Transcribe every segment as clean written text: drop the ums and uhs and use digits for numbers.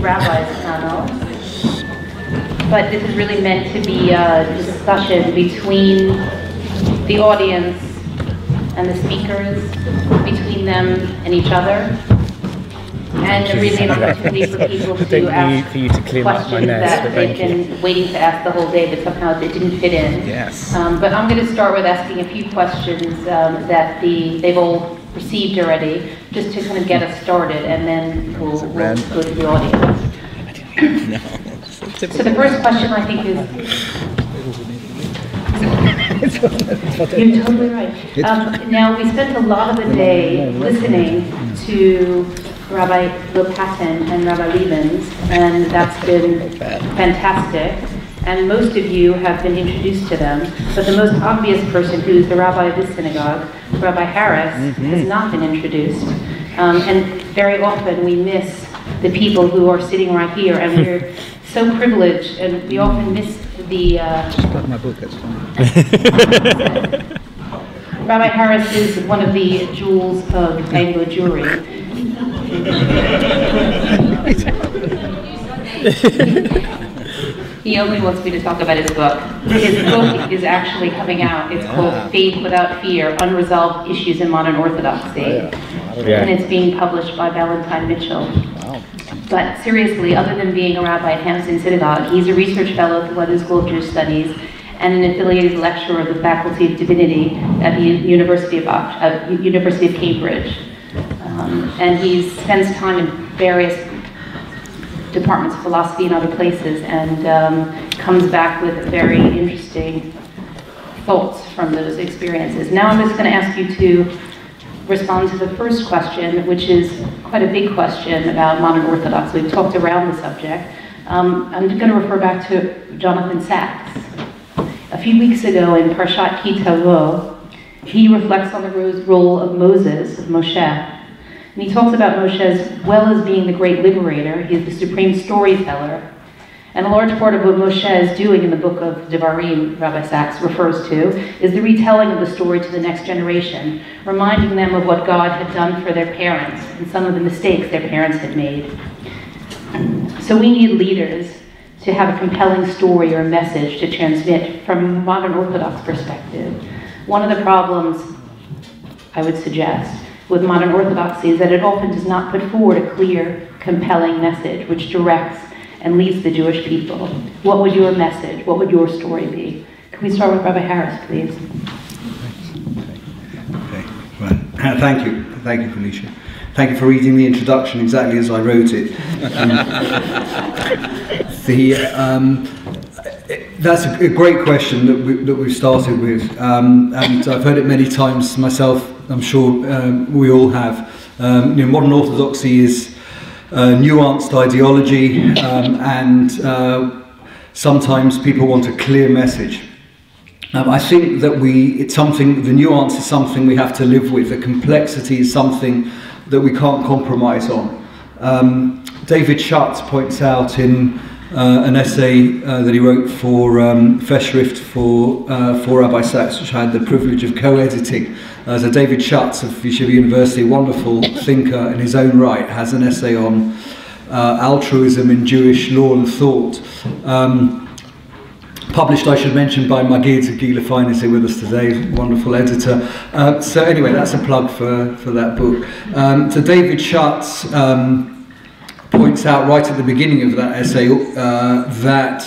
Rabbis panel, but this is really meant to be a discussion between the audience and the speakers, between them and each other, and really an opportunity for people to ask questions that they've been waiting to ask the whole day, but somehow it didn't fit in. Yes. But I'm going to start with asking a few questions that they've all received already, just to kind of get us started, and then we'll go to the audience. So the first question, I think, is... You're totally right. Now, we spent a lot of the day listening to Rabbi Lopatin and Rabbi Lebens, and that's been fantastic. And most of you have been introduced to them, but the most obvious person, who's the rabbi of this synagogue, Rabbi Harris, has not been introduced. And very often we miss the people who are sitting right here, and we're so privileged, and we often miss the... Just plug my book, that's fine. Rabbi Harris is one of the jewels of Anglo Jewry. He only wants me to talk about his book. His book is actually coming out. It's called Faith Without Fear, Unresolved Issues in Modern Orthodoxy. And it's being published by Valentine Mitchell. But seriously, other than being a rabbi at Hampstead Synagogue, he's a research fellow at the London School of Jewish Studies and an affiliated lecturer of the Faculty of Divinity at the University of Cambridge. And he spends time in various departments of philosophy and other places, and comes back with very interesting thoughts from those experiences. Now I'm just going to ask you to respond to the first question, which is quite a big question about modern Orthodoxy. We've talked around the subject. I'm going to refer back to Jonathan Sachs. A few weeks ago in Parshat Ki Tavo, he reflects on the role of Moses, of Moshe. And he talks about Moshe as well as being the great liberator. He is the supreme storyteller. And a large part of what Moshe is doing in the book of Devarim, Rabbi Sachs refers to, is the retelling of the story to the next generation, reminding them of what God had done for their parents and some of the mistakes their parents had made. So we need leaders to have a compelling story or message to transmit from a modern Orthodox perspective. One of the problems, I would suggest, with modern Orthodoxy is that it often does not put forward a clear, compelling message which directs and leads the Jewish people. What would your message, what would your story be? Can we start with Rabbi Harris, please? Okay. Well, thank you, Felicia. Thank you for reading the introduction exactly as I wrote it. That's a great question that we've started with, and I've heard it many times myself. I'm sure we all have. Modern Orthodoxy is nuanced ideology, and sometimes people want a clear message. I think that the nuance is something we have to live with. The complexity is something that we can't compromise on. David Schutz points out in an essay that he wrote for Festschrift for Rabbi Sachs, which I had the privilege of co-editing. So David Schutz of Yeshiva University, a wonderful thinker in his own right, has an essay on altruism in Jewish law and thought. Published, I should mention, by Magid Gila Fine, is here with us today, wonderful editor. So anyway, that's a plug for that book. So David Schutz points out right at the beginning of that essay that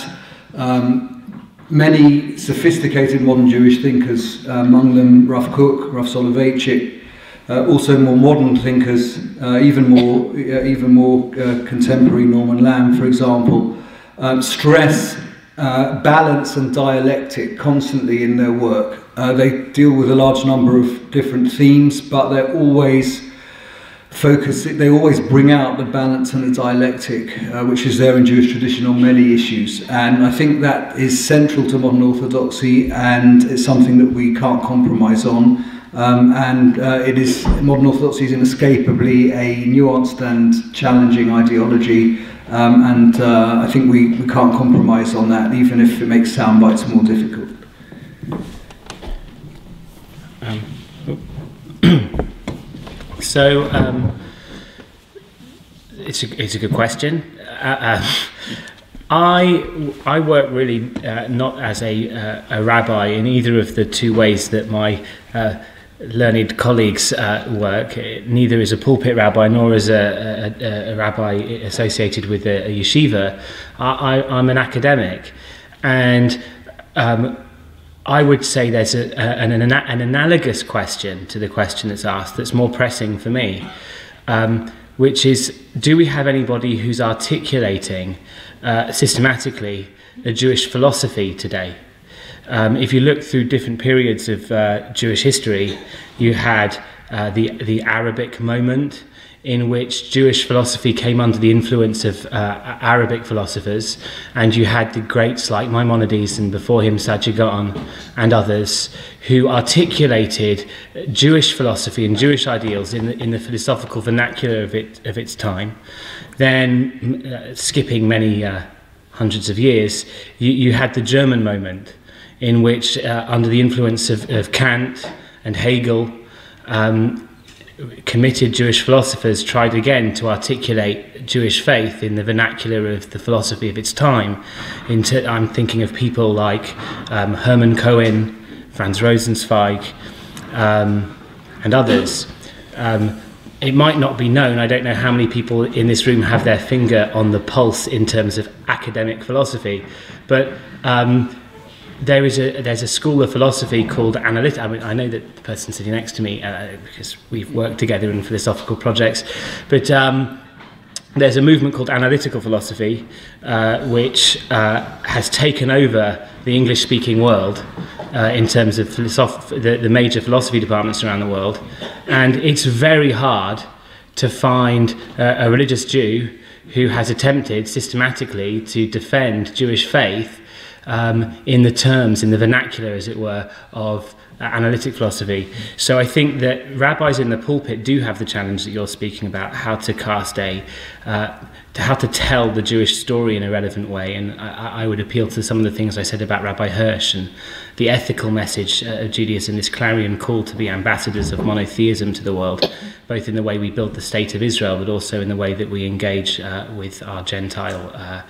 many sophisticated modern Jewish thinkers, among them Rav Kook, Rav Soloveitchik, also more modern thinkers, even more contemporary, Norman Lamb, for example, stress balance and dialectic constantly in their work. They deal with a large number of different themes, but they're always focused. They always bring out the balance and the dialectic, which is there in Jewish tradition on many issues. And I think that is central to modern Orthodoxy, and it's something that we can't compromise on. Modern Orthodoxy is inescapably a nuanced and challenging ideology. I think we can't compromise on that, even if it makes sound bites more difficult. It's a good question. I work really not as a rabbi in either of the two ways that my learned colleagues work. Neither as a pulpit rabbi nor as a rabbi associated with a yeshiva. I'm an academic, and I would say there's an analogous question to the question that's asked that's more pressing for me, which is, do we have anybody who's articulating systematically a Jewish philosophy today? If you look through different periods of Jewish history, you had the Arabic moment, in which Jewish philosophy came under the influence of Arabic philosophers, and you had the greats like Maimonides and before him Sajigaon and others who articulated Jewish philosophy and Jewish ideals in the philosophical vernacular of its time. Then, skipping many hundreds of years, you had the German moment, in which under the influence of Kant and Hegel, committed Jewish philosophers tried again to articulate Jewish faith in the vernacular of the philosophy of its time. I'm thinking of people like Hermann Cohen, Franz Rosenzweig, and others. It might not be known, I don't know how many people in this room have their finger on the pulse in terms of academic philosophy, but there's a school of philosophy called analytic. I mean, I know that the person sitting next to me because we've worked together in philosophical projects, but there's a movement called analytical philosophy, which has taken over the English-speaking world in terms of the major philosophy departments around the world, and it's very hard to find a religious Jew who has attempted systematically to defend Jewish faith in the terms, in the vernacular, as it were, of analytic philosophy. So I think that rabbis in the pulpit do have the challenge that you're speaking about, how to cast how to tell the Jewish story in a relevant way. And I would appeal to some of the things I said about Rabbi Hirsch and the ethical message of Judaism, this clarion call to be ambassadors of monotheism to the world, both in the way we build the state of Israel, but also in the way that we engage with our Gentile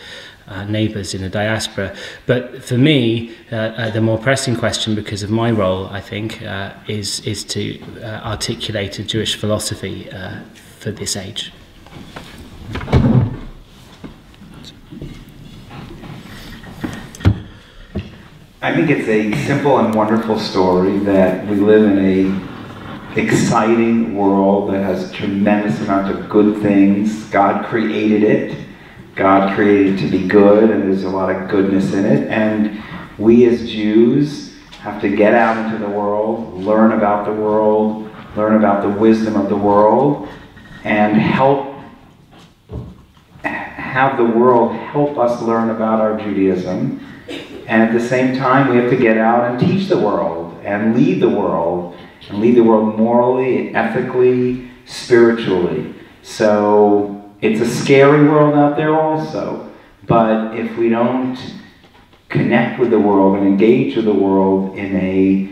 neighbours in the diaspora. But for me, the more pressing question, because of my role, I think, is to articulate a Jewish philosophy for this age. I think it's a simple and wonderful story that we live in a exciting world that has a tremendous amount of good things. God created it. God created it to be good, and there's a lot of goodness in it. And we as Jews have to get out into the world, learn about the world, learn about the wisdom of the world, and have the world help us learn about our Judaism. And at the same time, we have to get out and teach the world and lead the world morally, ethically, spiritually. So it's a scary world out there also, but if we don't connect with the world and engage with the world in a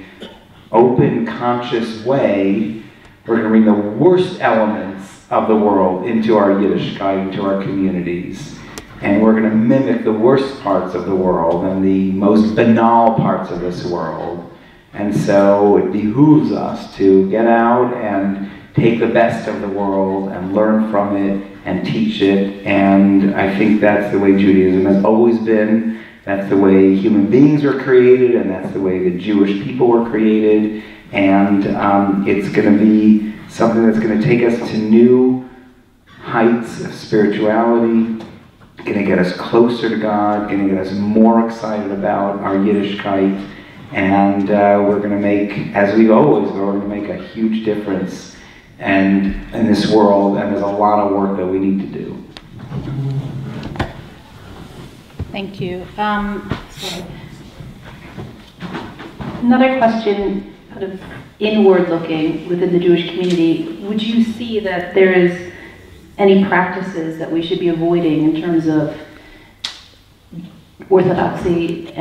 open, conscious way, we're going to bring the worst elements of the world into our Yiddishkeit, into our communities. And we're going to mimic the worst parts of the world and the most banal parts of this world. And so it behooves us to get out and take the best of the world and learn from it and teach it. And I think that's the way Judaism has always been. That's the way human beings were created, and that's the way the Jewish people were created. And it's going to be something that's going to take us to new heights of spirituality, going to get us closer to God, going to get us more excited about our Yiddishkeit, and we're going to make, as we always are, we're going to make a huge difference in this world, and there's a lot of work that we need to do. Thank you. Sorry. Another question, kind of inward-looking within the Jewish community. Would you see that there is any practices that we should be avoiding in terms of orthodoxy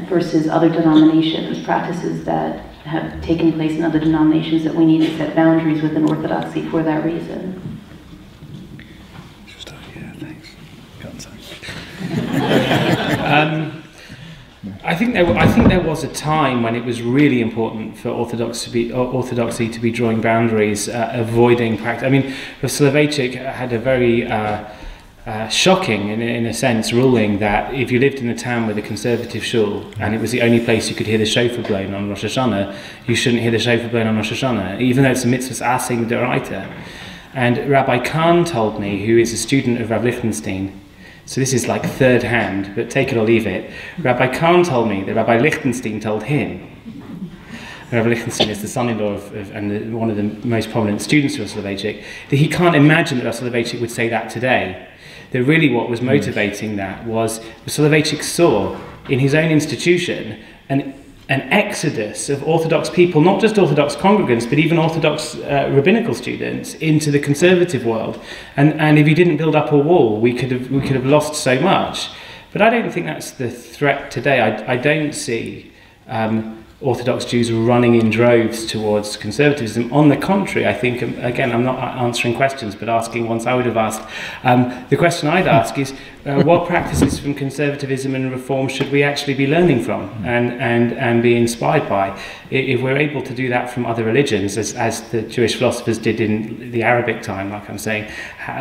versus other denominations, practices that have taken place in other denominations that we need to set boundaries within orthodoxy for that reason? I think there was a time when it was really important for orthodoxy to be drawing boundaries, avoiding practice. I mean, Soloveitchik had a very shocking, in a sense, ruling that if you lived in a town with a conservative shul and it was the only place you could hear the shofar blown on Rosh Hashanah, you shouldn't hear the shofar blown on Rosh Hashanah, even though it's a mitzvah asing d'oraita. And Rabbi Kahn told me, who is a student of Rav Lichtenstein, so this is like third hand, but take it or leave it. Rabbi Kahn told me that Rabbi Lichtenstein told him. Rabbi Lichtenstein is the son-in-law and one of the most prominent students of Soloveitchik, that he can't imagine that Soloveitchik would say that today. That really what was motivating that was Soloveitchik saw in his own institution an exodus of Orthodox people, not just Orthodox congregants, but even Orthodox rabbinical students into the conservative world. And if he didn't build up a wall, we could have lost so much. But I don't think that's the threat today. I don't see Orthodox Jews running in droves towards conservatism. On the contrary, I think, again, I'm not answering questions, but asking ones I would have asked. The question I'd ask is, what practices from conservatism and reform should we actually be learning from and be inspired by? If we're able to do that from other religions, as the Jewish philosophers did in the Arabic time, like I'm saying,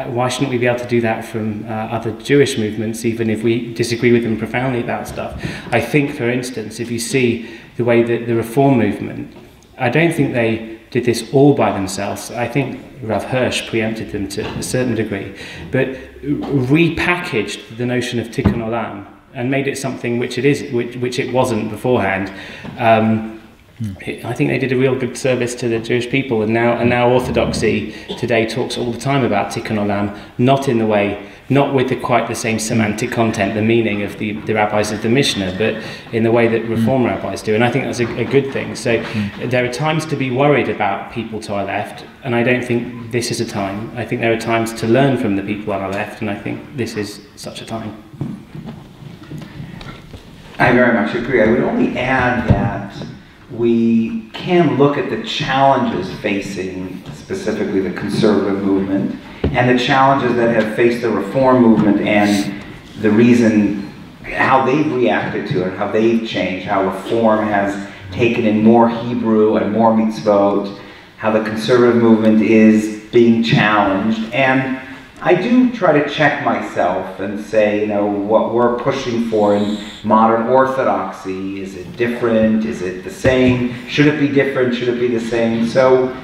why shouldn't we be able to do that from other Jewish movements, even if we disagree with them profoundly about stuff? I think, for instance, if you see the way that the Reform movement, I don't think they did this all by themselves. I think Rav Hirsch preempted them to a certain degree, but repackaged the notion of Tikkun Olam and made it something which it is, which it wasn't beforehand. I think they did a real good service to the Jewish people, and now Orthodoxy today talks all the time about Tikkun Olam, not with quite the same semantic content, the meaning of the rabbis of the Mishnah, but in the way that Reform rabbis do, and I think that's a good thing. So there are times to be worried about people to our left, and I don't think this is a time. I think there are times to learn from the people on our left, and I think this is such a time. I very much agree. I would only add that we can look at the challenges facing specifically the conservative movement and the challenges that have faced the Reform movement and the reason how they've reacted to it, how they've changed, how Reform has taken in more Hebrew and more mitzvot, how the conservative movement is being challenged. And I do try to check myself and say, what we're pushing for in modern Orthodoxy, is it different? Is it the same? Should it be different? Should it be the same? So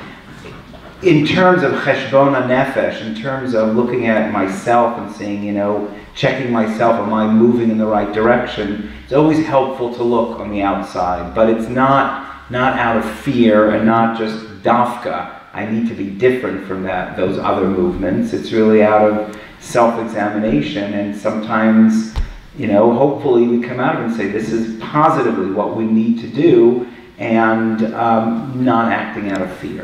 in terms of cheshbon hanefesh, in terms of looking at myself and saying, checking myself, am I moving in the right direction? It's always helpful to look on the outside, but it's not out of fear and not just dafka. I need to be different from those other movements. It's really out of self-examination, and sometimes, hopefully we come out and say this is positively what we need to do, and not acting out of fear.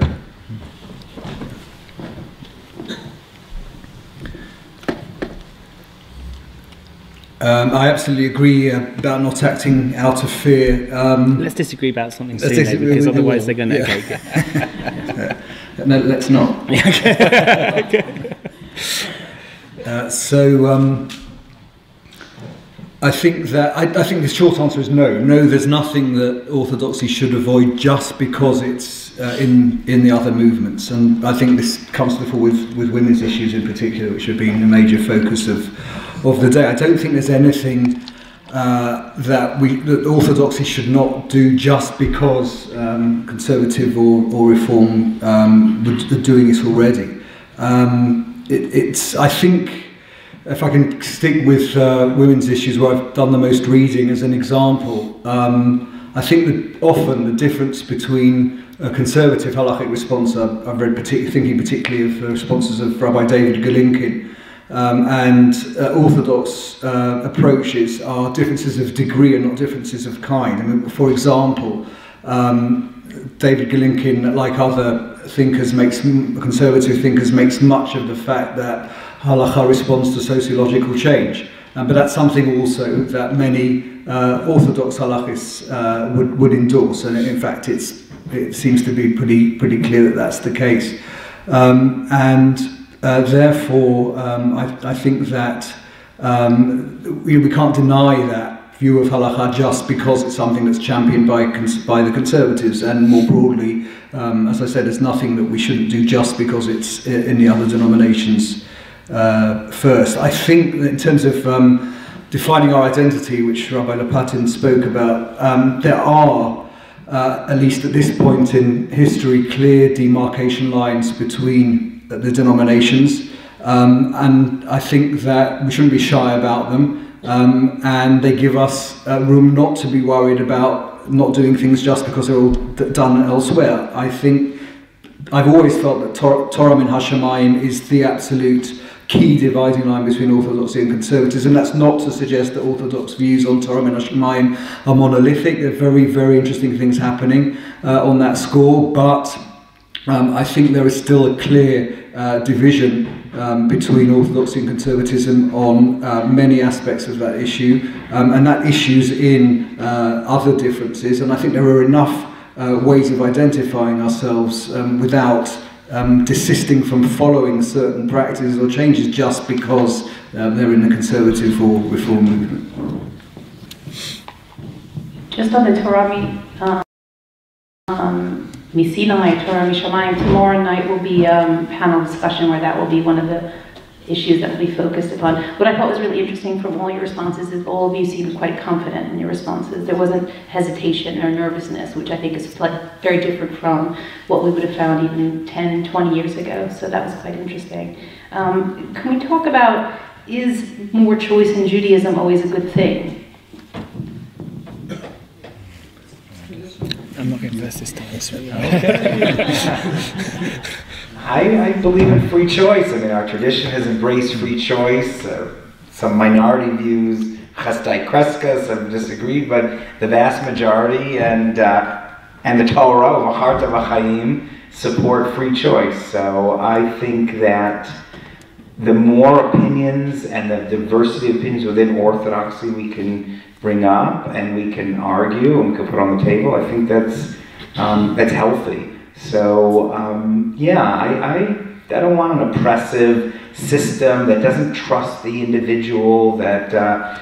I absolutely agree about not acting out of fear. Let's disagree about something soon, because otherwise they're going to... Okay. No, let's not. I think the short answer is no. No, there's nothing that Orthodoxy should avoid just because it's in the other movements. And I think this comes to the fore with women's issues in particular, which have been a major focus of the day. I don't think there's anything that Orthodoxy should not do just because conservative or Reform are doing it already. I think, if I can stick with women's issues where I've done the most reading as an example, I think that often the difference between a conservative halachic response, I've read thinking particularly of the responses of Rabbi David Galinkin, and Orthodox approaches are differences of degree and not differences of kind. I mean, for example, David Galinkin, like other thinkers, conservative thinkers, makes much of the fact that halacha responds to sociological change. But that's something also that many Orthodox halachists would endorse, and in fact it seems to be pretty clear that that's the case. Therefore, I think that we can't deny that view of halakha just because it's something that's championed by the conservatives, and more broadly, as I said, there's nothing that we shouldn't do just because it's in the other denominations first. I think that in terms of defining our identity, which Rabbi Lopatin spoke about, there are, at least at this point in history, clear demarcation lines between the denominations, and I think that we shouldn't be shy about them, and they give us room not to be worried about not doing things just because they're all done elsewhere. I think I've always felt that Torah min Hashemayim is the absolute key dividing line between orthodoxy and conservatism. That's not to suggest that orthodox views on Torah min Hashemayim are monolithic. There are very, very interesting things happening on that score, but I think there is still a clear division between orthodoxy and conservatism on many aspects of that issue, and that issue's in other differences, and I think there are enough ways of identifying ourselves without desisting from following certain practices or changes just because they're in the conservative or reform movement. Just on the Torah Misinai, Torah Mishamayim, tomorrow night will be a panel discussion where that will be one of the issues that will be focused upon. What I thought was really interesting from all your responses is all of you seemed quite confident in your responses. There wasn't hesitation or nervousness, which I think is very different from what we would have found even 10, 20 years ago. So that was quite interesting. Can we talk about, is more choice in Judaism always a good thing? I'm not going first this time. I believe in free choice. I mean, our tradition has embraced free choice. Some minority views, chestai kreska, some disagreed, but the vast majority and the Torah of Acharta v'chaim support free choice. So I think that the more opinions and the diversity of opinions within Orthodoxy we can bring up and we can argue and we can put on the table, I think that's healthy. So I don't want an oppressive system that doesn't trust the individual, that a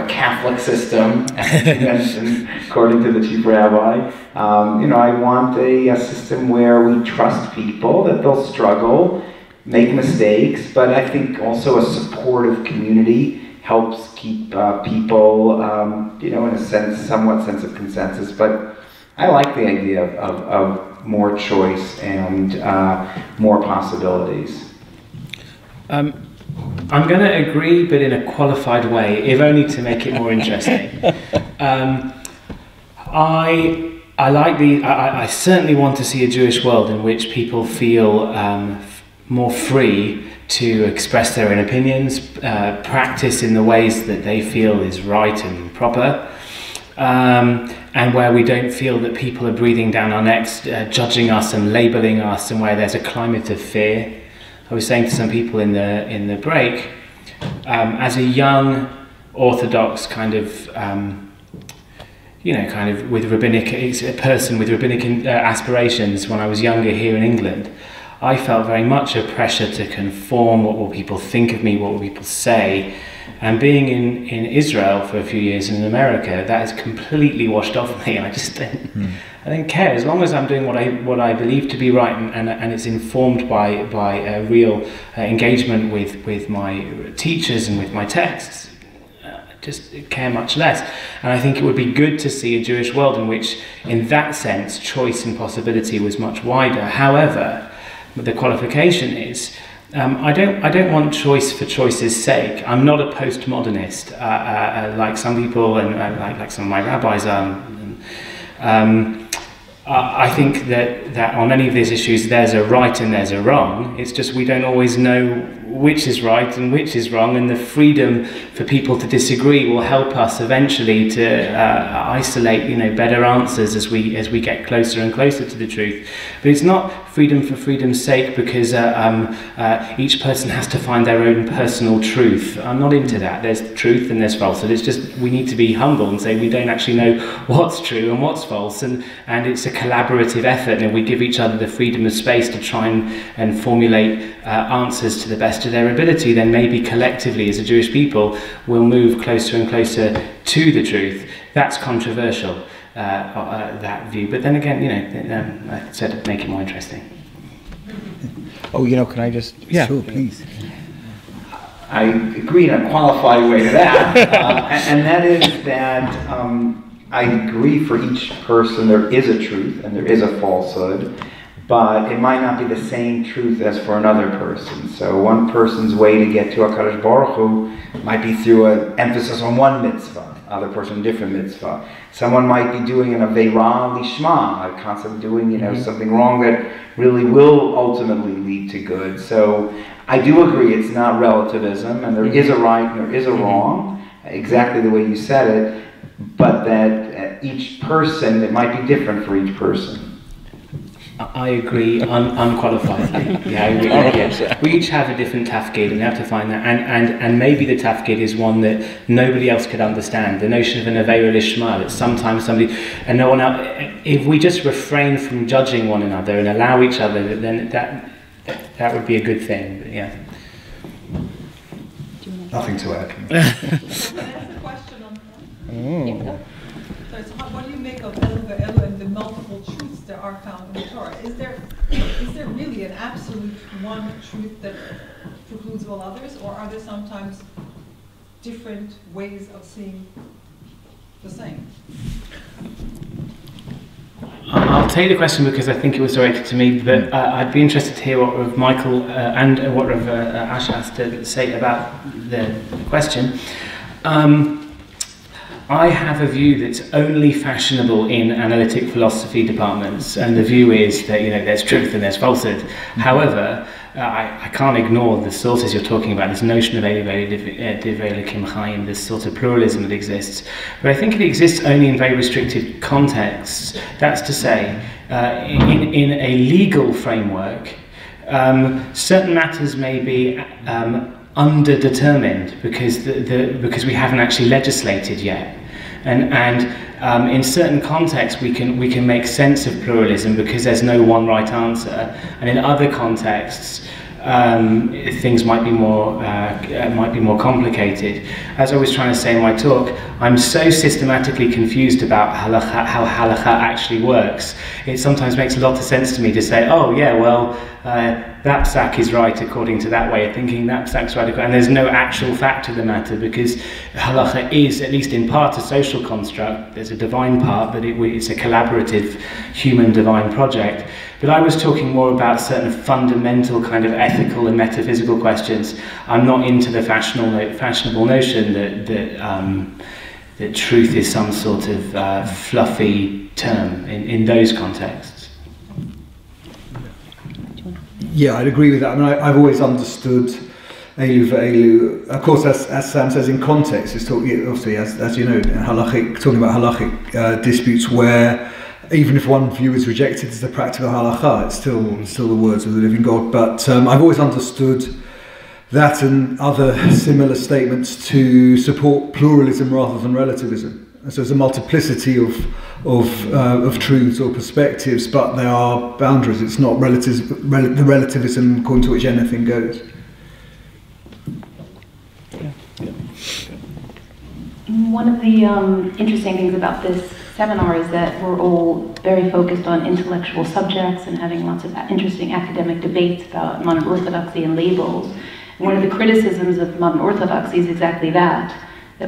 Catholic system, as you mentioned, according to the chief rabbi. I want a system where we trust people, that they'll struggle, make mistakes, but I think also a supportive community helps keep people, in a sense, somewhat sense of consensus. But I like the idea of more choice and more possibilities. I'm going to agree, but in a qualified way, if only to make it more interesting. I certainly want to see a Jewish world in which people feel more free to express their own opinions, practice in the ways that they feel is right and proper, and where we don't feel that people are breathing down our necks, judging us and labeling us, and where there's a climate of fear. I was saying to some people in the break, as a young Orthodox kind of with a person with rabbinic aspirations when I was younger here in England, I felt very much a pressure to conform. What will people think of me? What will people say? And being in Israel for a few years and in America, that has completely washed off me. I just I don't care, as long as I'm doing what I believe to be right, and it's informed by a real engagement with my teachers and with my texts. Just care much less. And I think it would be good to see a Jewish world in which, in that sense, choice and possibility was much wider. However, the qualification is, I don't want choice for choice's sake. I'm not a postmodernist, like some people and like some of my rabbis are. I think that on any of these issues there's a right and there's a wrong. It's just we don't always know which is right and which is wrong, and the freedom for people to disagree will help us eventually to isolate better answers as we get closer and closer to the truth. But it's not freedom for freedom's sake because each person has to find their own personal truth. I'm not into that. There's truth and there's falsehood. It's just we need to be humble and say we don't actually know what's true and what's false, and it's a collaborative effort, and we give each other the freedom of space to try and formulate answers to the best of their ability, then maybe collectively as a Jewish people we'll move closer and closer to the truth. That's controversial, that view, but then again, I said it'd make it more interesting. Oh, can I just... Yeah, sure, please. I agree in a qualified way to that, and that is that I agree for each person there is a truth and there is a falsehood, but it might not be the same truth as for another person. So one person's way to get to HaKadosh Baruch Hu might be through an emphasis on one mitzvah, other person a different mitzvah. Someone might be doing an Aveira Lishma, a concept of doing something wrong that really will ultimately lead to good. So I do agree it's not relativism, and there is a right and there is a wrong, exactly the way you said it, but that each person, it might be different for each person. I agree unqualifiedly. Yeah, I agree. Yeah. We each have a different tafkid, and we have to find that. And maybe the tafkid is one that nobody else could understand. The notion of an aveira lishma, that sometimes somebody and no one else. If we just refrain from judging one another and allow each other, then that would be a good thing. But yeah. Nothing to add. That's the question on so what do you make of Elu and the multiple truths that are found in the Torah? Is there really an absolute one truth that precludes all others, or are there sometimes different ways of seeing the same? I'll take the question because I think it was directed to me, but I'd be interested to hear what Rav Michael and what Rav Asher has to say about the question. I have a view that's only fashionable in analytic philosophy departments, and the view is that there's truth and there's falsehood. However, I can't ignore the sources you're talking about, this notion of this sort of pluralism that exists. But I think it exists only in very restricted contexts. That's to say, in a legal framework, certain matters may be underdetermined because we haven't actually legislated yet, and in certain contexts we can make sense of pluralism because there's no one right answer, and in other contexts things might be more complicated. As I was trying to say in my talk, I'm so systematically confused about how halakha actually works. It sometimes makes a lot of sense to me to say, oh yeah, well, that psak is right according to that way of thinking, that psak's right, and there's no actual fact of the matter, because halakha is, at least in part, a social construct. There's a divine part, but it's a collaborative human divine project. But I was talking more about certain fundamental kind of ethical and metaphysical questions. I'm not into the fashionable notion that truth is some sort of fluffy term in those contexts. Yeah, I'd agree with that. I mean, I've always understood Elu ve'elu. Of course, as Sam says, in context, it's talking, obviously, as you know, talking about halachic disputes where even if one view is rejected as the practical halacha, it's still the words of the living God. But I've always understood that and other similar statements to support pluralism rather than relativism. So there's a multiplicity of truths or perspectives, but there are boundaries. It's not the relativism according to which anything goes. One of the interesting things about this seminar is that we're all very focused on intellectual subjects and having lots of interesting academic debates about modern orthodoxy and labels. And one of the criticisms of modern orthodoxy is exactly that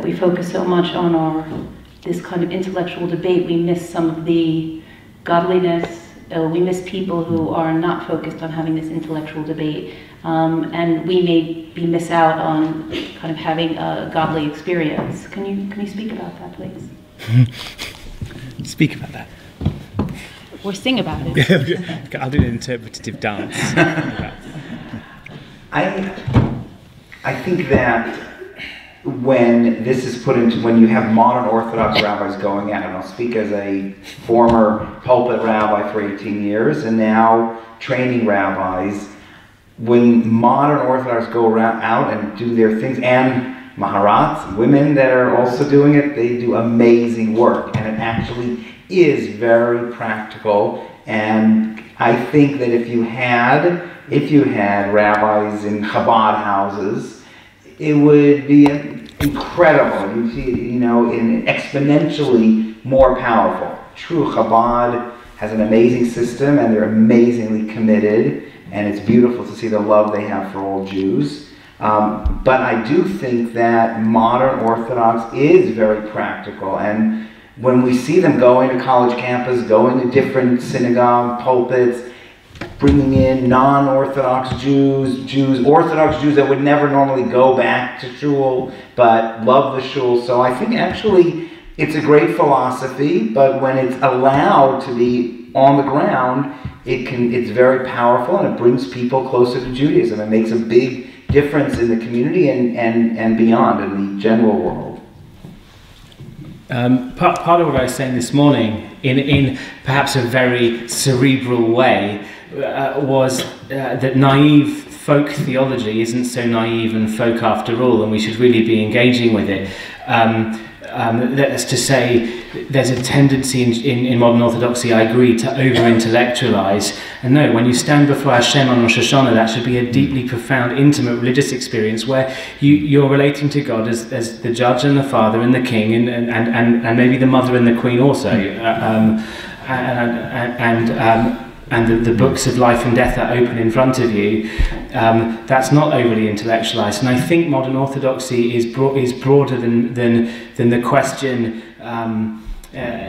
we focus so much on this kind of intellectual debate, we miss some of the godliness, we miss people who are not focused on having this intellectual debate, and we maybe miss out on kind of having a godly experience. Can you speak about that, please? Speak about that. Or sing about it. I'll do an interpretative dance. I think that when this is put into, when you have modern Orthodox rabbis going out, and I'll speak as a former pulpit rabbi for 18 years, and now training rabbis, when modern Orthodox go out and do their things, and Maharats, women that are also doing it, they do amazing work, and it actually is very practical. And I think that if you had rabbis in Chabad houses, it would be incredible. You'd see, you know, exponentially more powerful. True Chabad has an amazing system, and they're amazingly committed, and it's beautiful to see the love they have for all Jews. But I do think that modern Orthodox is very practical, and when we see them going to college campus, going to different synagogue pulpits, bringing in non-Orthodox Jews, Orthodox Jews that would never normally go back to shul, but love the shul. So I think actually it's a great philosophy, but when it's allowed to be on the ground, it's very powerful, and it brings people closer to Judaism. It makes a big difference in the community and beyond, in the general world. Part of what I was saying this morning, in perhaps a very cerebral way, was that naive folk theology isn't so naive and folk after all, and we should really be engaging with it. That's to say, there's a tendency in modern Orthodoxy, I agree, to over-intellectualize. And no, when you stand before Hashem on Rosh Hashanah, that should be a deeply profound, intimate religious experience where you're relating to God as the judge and the father and the king and maybe the mother and the queen also. And the books of life and death are open in front of you. That's not overly intellectualized, and I think modern Orthodoxy is broader than the question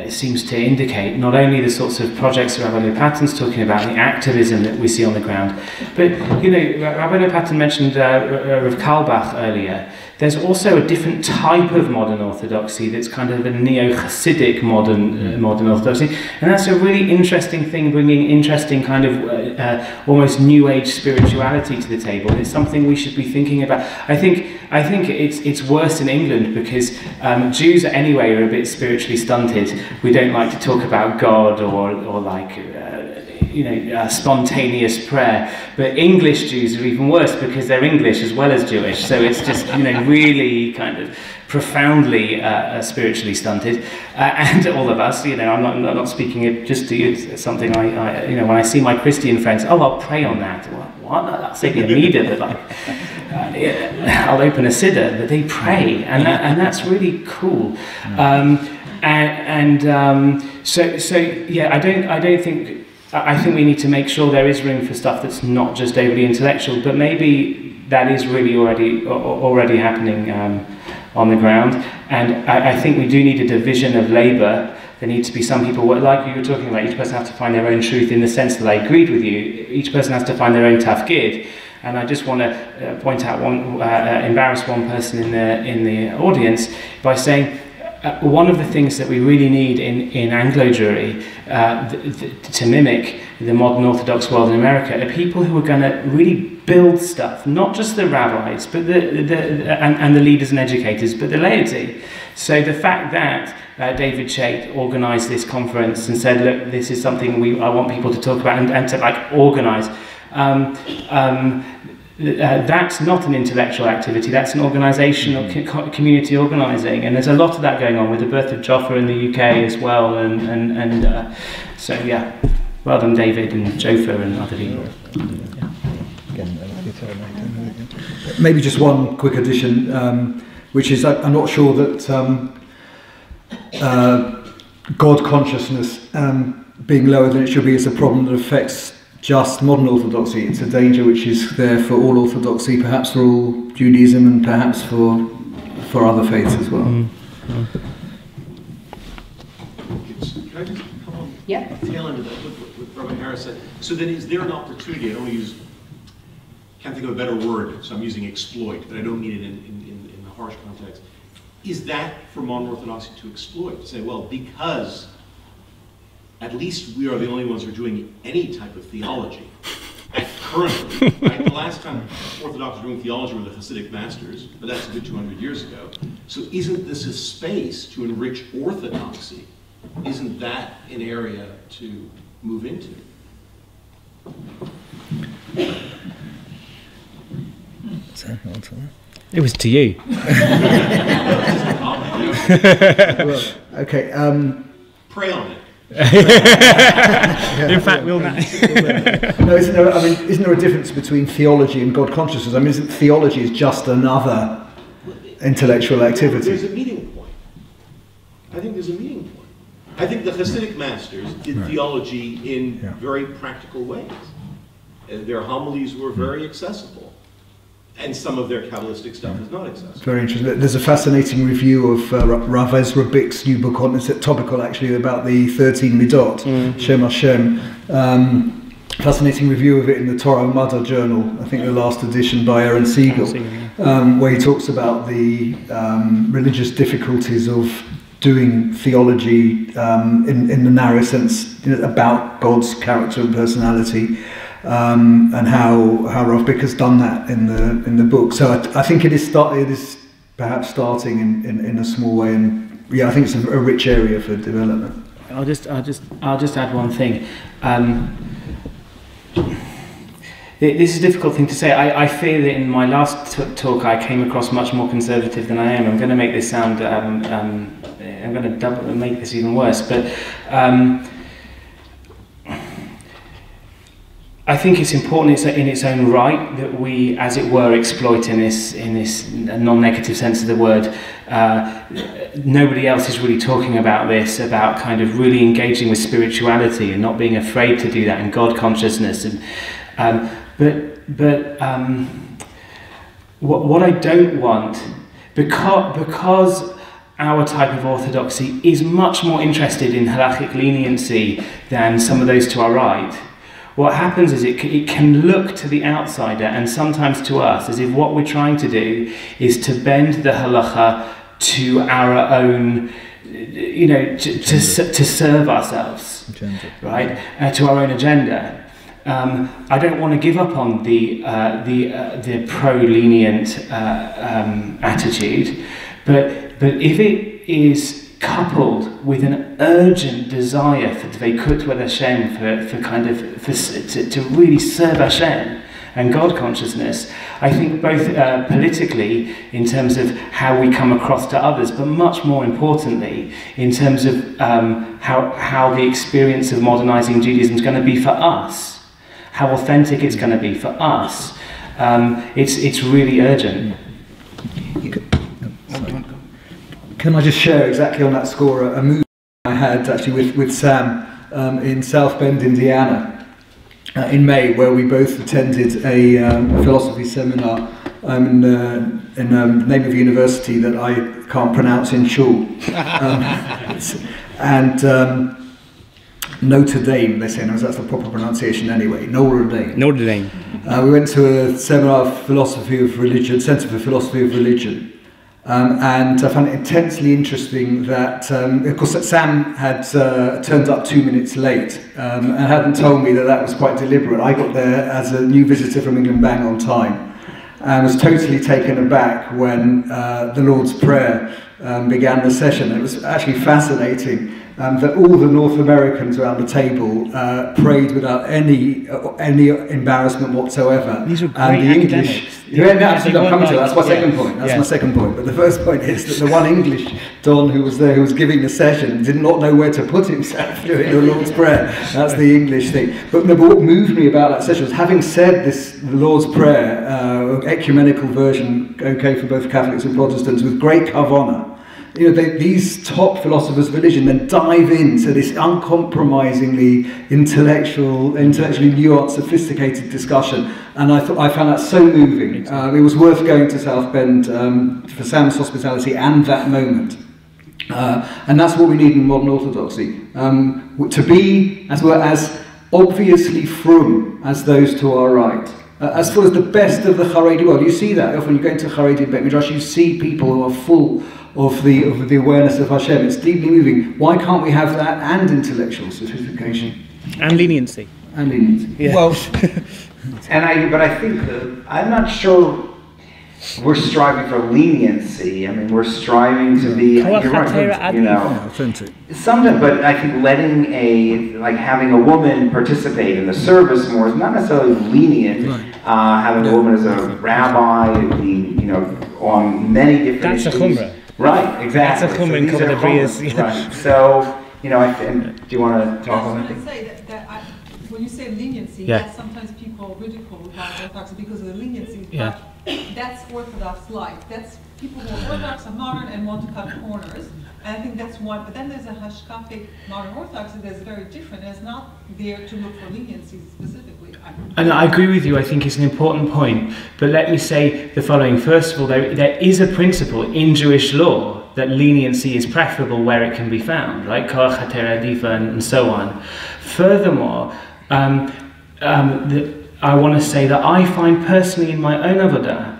seems to indicate. Not only the sorts of projects that Rabbi Lopatin's talking about, the activism that we see on the ground, but you know, Rabbi Lopatin mentioned Rav Kalbach earlier. There's also a different type of modern Orthodoxy that's kind of a neo-Hasidic modern Orthodoxy, and that's a really interesting thing, bringing interesting kind of almost New Age spirituality to the table. It's something we should be thinking about. I think it's worse in England because Jews anyway are a bit spiritually stunted. We don't like to talk about God or like spontaneous prayer. But English Jews are even worse because they're English as well as Jewish. So it's just, really kind of profoundly spiritually stunted. And all of us, I'm not speaking it just to you. It's something I when I see my Christian friends, I'll pray on that. What? I'll say the Amida, but I'll open a siddur, but they pray, and that's really cool. I think we need to make sure there is room for stuff that's not just overly intellectual, but maybe that is really already happening on the ground. And I think we do need a division of labour. There need to be some people, like you were talking about, each person has to find their own truth, in the sense that I agreed with you. Each person has to find their own tafkid. And I just want to point out embarrass one person in the audience by saying, one of the things that we really need in Anglo Jewry to mimic the modern Orthodox world in America are people who are going to really build stuff, not just the rabbis, but and the leaders and educators, but the laity. So the fact that David Chait organised this conference and said, look, this is something I want people to talk about and to organise. That's not an intellectual activity, that's an organisational community organising, and there's a lot of that going on with the birth of Joffa in the UK as well, and so yeah, well done David and Joffa and other people. Maybe just one quick addition, which is I'm not sure that God consciousness being lower than it should be is a problem that affects just modern Orthodoxy. It's a danger which is there for all Orthodoxy, perhaps for all Judaism, and perhaps for other faiths as well. Can I just come on the tail end of that, what Rabbi Harris said? So then is there an opportunity, can't think of a better word, so I'm using exploit, but I don't mean it in the harsh context. Is that for modern Orthodoxy to exploit? To say, well, because at least we are the only ones who are doing any type of theology at currently. Right? The last time Orthodox were doing theology were the Hasidic masters, but that's a good 200 years ago. So isn't this a space to enrich orthodoxy? Isn't that an area to move into? It was to you. Well, okay. Pray on it. In fact, we'll. No, isn't there a difference between theology and God consciousness? I mean, isn't theology is just another intellectual activity? There's a meeting point. I think there's a meeting point. I think the Hasidic masters did theology in very practical ways. Their homilies were very accessible. And some of their Kabbalistic stuff is not accessible. Very interesting. There's a fascinating review of Rav Ezra Bick's new book on, it's topical actually, about the 13 Midot, Shem Hashem. Fascinating review of it in the Torah Mother Journal, I think the last edition by Aaron Siegel, where he talks about the religious difficulties of doing theology in the narrow sense, about God's character and personality. And how Rav Bick has done that in the book. So I think it is perhaps starting in a small way, and I think it's a rich area for development. I'll just add one thing. This is a difficult thing to say. I fear that in my last talk I came across much more conservative than I am. I'm going to make this sound. I'm going to make this even worse, but. I think it's important in its own right that we, as it were, exploit in this non-negative sense of the word. Nobody else is really talking about this, about kind of really engaging with spirituality and not being afraid to do that, and God consciousness. And what I don't want, because our type of orthodoxy is much more interested in halakhic leniency than some of those to our right. What happens is it can look to the outsider and sometimes to us as if what we're trying to do is to bend the halacha to our own, to serve ourselves, right? To our own agenda. I don't want to give up on the pro-lenient attitude, but if it is coupled with an urgent desire for Dveikut with Hashem, to really serve Hashem and God consciousness, I think both politically in terms of how we come across to others, but much more importantly in terms of how the experience of modernizing Judaism is going to be for us, how authentic it's going to be for us. It's really urgent. Can I just share exactly on that score a movie I had actually with Sam in South Bend, Indiana, in May, where we both attended a philosophy seminar in the name of a university that I can't pronounce in shul, and Notre Dame. They say, no, that's the proper pronunciation anyway. Notre Dame. Notre Dame. We went to a seminar of philosophy of religion, Centre for Philosophy of Religion. And I found it intensely interesting that, of course, that Sam had turned up 2 minutes late and hadn't told me that was quite deliberate. I got there as a new visitor from England bang on time and was totally taken aback when the Lord's Prayer began the session. It was actually fascinating that all the North Americans around the table prayed without any embarrassment whatsoever. These were great and the academics. English, absolutely, I'm coming to that. That's my second point. That's my second point. But the first point is that the one English Don who was there, who was giving the session, did not know where to put himself during the Lord's Prayer. That's the English thing. But what moved me about that session was, having said this, the Lord's Prayer, ecumenical version, okay for both Catholics and Protestants, with great kavanah. These top philosophers of religion then dive into this uncompromisingly intellectually nuanced, sophisticated discussion, and I found that so moving. It was worth going to South Bend for Sam's hospitality and that moment. And that's what we need in modern orthodoxy, to be as obviously frum as those to our right. As full as the best of the Haredi world. You see that often. You go into Haredi Beit Midrash, you see people who are full of the awareness of Hashem. It's deeply moving. Why can't we have that and intellectual sophistication? And leniency. And leniency. Yeah. Well, but I think I'm not sure we're striving for leniency. I mean, we're striving to be, you're right, you know, authentic. sometimes, but I think having a woman participate in the service more is not necessarily lenient. Right. Having a woman as a rabbi, being, you know, on many different That's issues. a chumrah. Right, exactly. That's a chumrah in these are Kavod Abrias, chumrahs, yeah. Right. So, you know, and do you want to talk I about was that? going to say that when you say leniency, Yeah. that sometimes people ridicule modern Orthodoxy because of the leniency. Yeah. But that's Orthodox life. That's people who are Orthodox and modern and want to cut corners. And I think that's one. But then there's a hashkafic modern Orthodoxy that's very different. And it's not there to look for leniency specifically. And I agree with you, I think it's an important point. But let me say the following. First of all, there is a principle in Jewish law that leniency is preferable where it can be found, right? Korach hater adifa and so on. Furthermore, I want to say that I find personally in my own avodah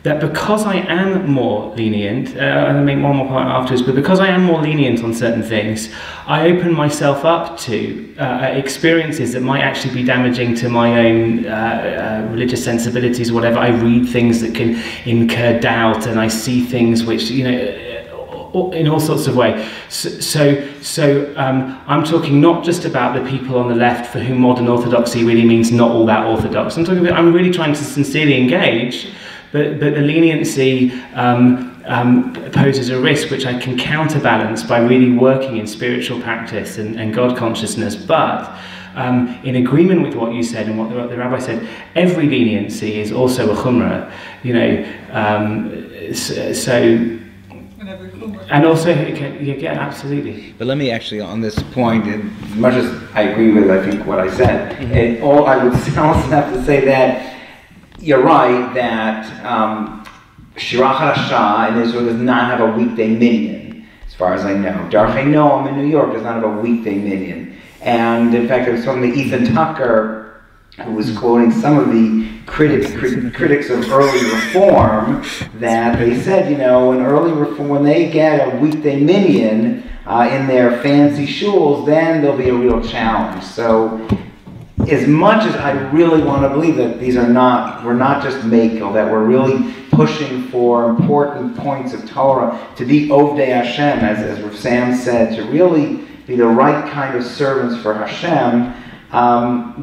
that because I am more lenient, I'll make one more point afterwards, but because I am more lenient on certain things, I open myself up to experiences that might actually be damaging to my own religious sensibilities or whatever. I read things that can incur doubt, and I see things which, you know, in all sorts of ways. So I'm talking not just about the people on the left for whom modern orthodoxy really means not all that orthodox. I'm really trying to sincerely engage, but the leniency poses a risk which I can counterbalance by really working in spiritual practice and God consciousness. But in agreement with what you said and what the rabbi said, every leniency is also a chumrah, you know. And also, yeah, absolutely. But let me actually, on this point, and as much as I agree with, I think, what I said, and all I would also have to say that you're right that Shirach HaShah in Israel does not have a weekday minyan, as far as I know. Darchei Noam in New York does not have a weekday minyan. And in fact, I was talking to Ethan Tucker, who was quoting some of the critics of early reform, that they said, you know, in early reform, when they get a weekday minyan in their fancy shuls, then there'll be a real challenge. So, as much as I really want to believe that we're not just makel, that we're really pushing for important points of Torah, to be Ovdei Hashem, as Rav Sam said, to really be the right kind of servants for Hashem,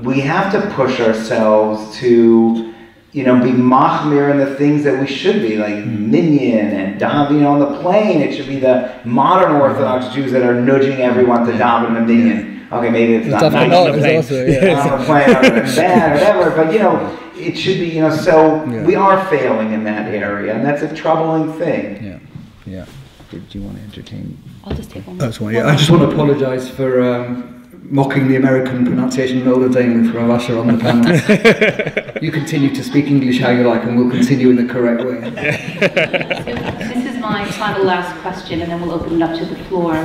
we have to push ourselves to, you know, be machmir in the things that we should be, like minyan and davening on the plane. It should be the modern Orthodox Jews that are nudging everyone to daven the minyan. Okay, maybe it's not nice on the plane, on the plane, or bad, or whatever, but you know, it should be, you know, so we are failing in that area, and that's a troubling thing. Yeah. Did you want to entertain? I'll just take one more. I just want to apologise for mocking the American pronunciation of Notre Dame with Rav Asher on the panel. You continue to speak English how you like, and we'll continue in the correct way. So this is my final last question, and then we'll open it up to the floor.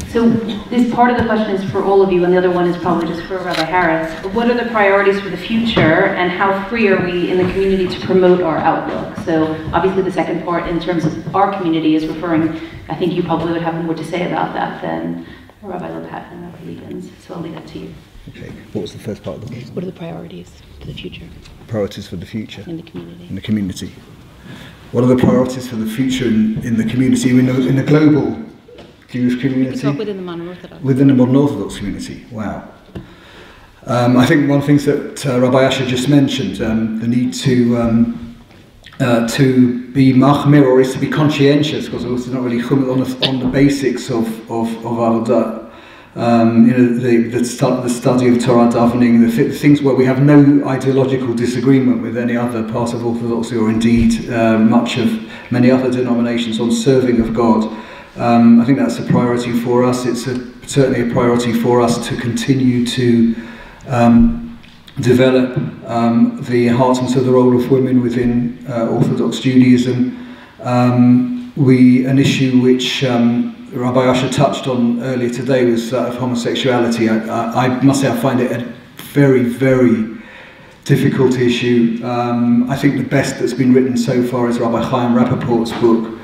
So this part of the question is for all of you, and the other one is probably just for Rabbi Harris. What are the priorities for the future, and how free are we in the community to promote our outlook? So obviously the second part in terms of our community is referring, I think you probably would have more to say about that than Rabbi Lopatin and Rabbi Lebens, so I'll leave that to you. Okay. What was the first part of the question? What are the priorities for the future? Priorities for the future? In the community. In the community. What are the priorities for the future in the community, in the global Jewish community? You can talk within the modern Orthodox. Within the modern Orthodox community, wow. I think one of the things that Rabbi Asher just mentioned, the need to be machmir, or is to be conscientious, because it's not really on the basics of avodah. You know, the study of Torah davening, the things where we have no ideological disagreement with any other part of Orthodoxy, or indeed much of many other denominations, on serving of God. I think that's a priority for us. It's certainly a priority for us to continue to develop the enhancements of the role of women within Orthodox Judaism. An issue which Rabbi Asher touched on earlier today was that of homosexuality. I must say I find it a very, very difficult issue. I think the best that's been written so far is Rabbi Chaim Rappaport's book.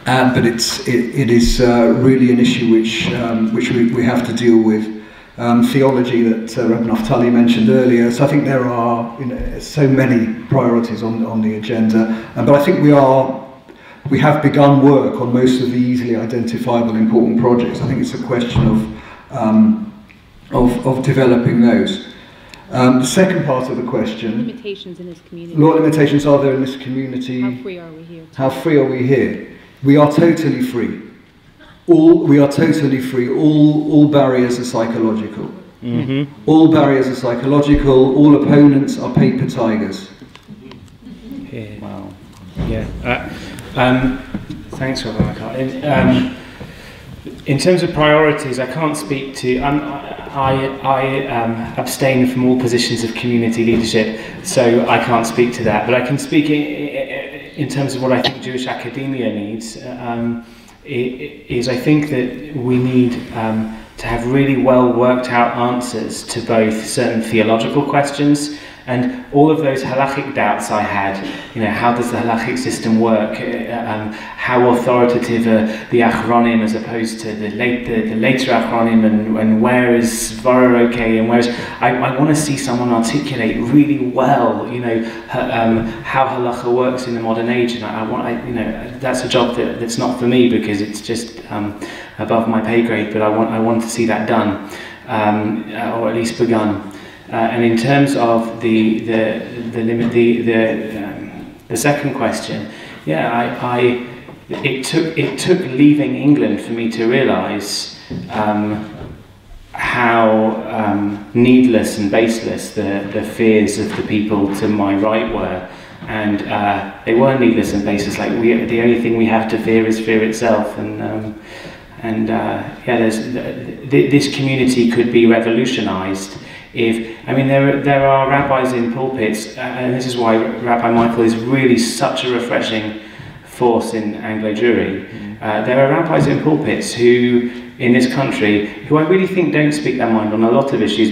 But it is really an issue which we have to deal with. theology that Rabbi Naftali mentioned earlier. So I think there are so many priorities on the agenda, but I think we have begun work on most of the easily identifiable important projects. I think it's a question of developing those. The second part of the question: what limitations in this community? What limitations are there in this community? How free are we here? How free are we here? We are totally free. We are totally free. All barriers are psychological. Mm-hmm. All barriers are psychological. All opponents are paper tigers. Yeah. Wow. Yeah. Thanks, Rabbi Michael. In terms of priorities, I can't speak to. I abstain from all positions of community leadership, so I can't speak to that. But I can speak in terms of what I think Jewish academia needs. Is I think that we need to have really well worked out answers to both certain theological questions and all of those halachic doubts I had. How does the halachic system work? How authoritative are the achronim as opposed to the later achronim, and where is Svarah okay, and where is... I want to see someone articulate really well, how halacha works in the modern age, and that's a job that's not for me because it's just above my pay grade. But I want to see that done, or at least begun. And in terms of the second question, it took leaving England for me to realise how needless and baseless the fears of the people to my right were, and they weren't needless and baseless. Like the only thing we have to fear is fear itself, this community could be revolutionised. There are rabbis in pulpits, and this is why Rabbi Michael is really such a refreshing force in Anglo Jewry. There are rabbis in pulpits in this country who I really think don't speak their mind on a lot of issues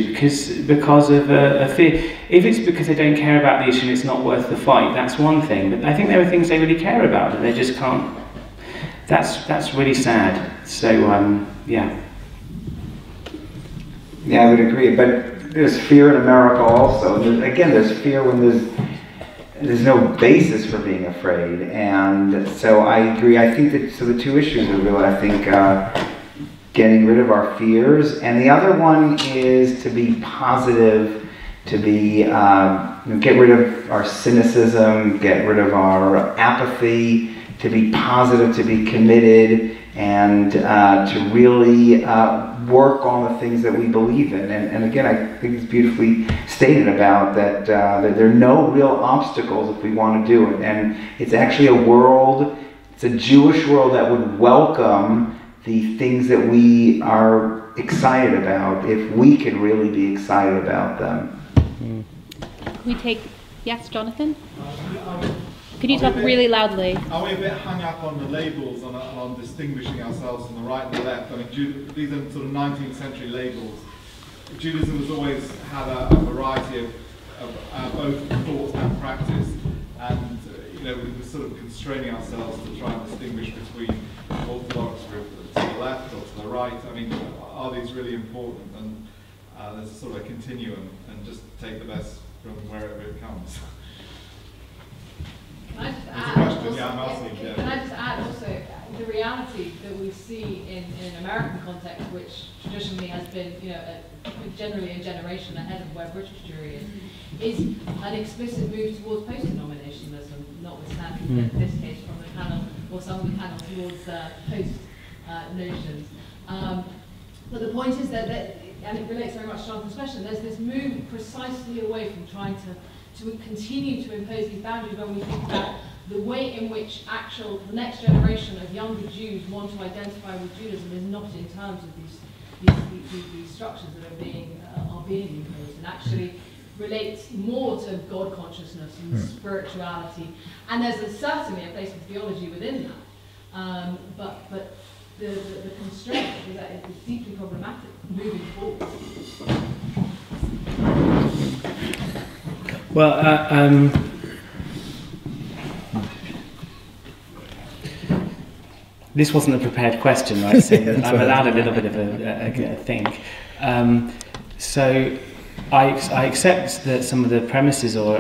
because of a fear. If it's because they don't care about the issue and it's not worth the fight, that's one thing. But I think there are things they really care about and they just can't. That's really sad. So Yeah, I would agree. But there's fear in America also. Again, there's fear when there's no basis for being afraid. And so I agree. I think that the two issues are really, I think, getting rid of our fears. And the other one is to be positive, to be get rid of our cynicism, get rid of our apathy, to be positive, to be committed, and to really work on the things that we believe in. And again, I think it's beautifully stated about that there are no real obstacles if we want to do it. And it's actually it's a Jewish world that would welcome the things that we are excited about if we could really be excited about them. Yes, Jonathan? Can you talk really loudly? Are we a bit hung up on the labels, on distinguishing ourselves from the right and the left? I mean, these are sort of 19th century labels. Judaism has always had a variety of both thought and practice, and we're sort of constraining ourselves to try and distinguish between orthodox to the left or to the right. I mean, are these really important? And there's sort of a continuum, and just take the best from wherever it comes. Can I just add? Can I just add also the reality that we see in an American context, which traditionally has been, generally a generation ahead of where British Jewry is an explicit move towards post-denominationalism, notwithstanding in this case from the panel or some of the panel towards post-notions. But the point is that, and it relates very much to Jonathan's question, there's this move precisely away from trying to continue to impose these boundaries when we think about the way in which the next generation of younger Jews want to identify with Judaism is not in terms of these structures that are being imposed, and actually relates more to God consciousness and spirituality. And there's certainly a place for theology within that. But the constraint is that it's deeply problematic moving forward. Well, this wasn't a prepared question, right? So I'm allowed a little bit of a think. So I accept that some of the premises or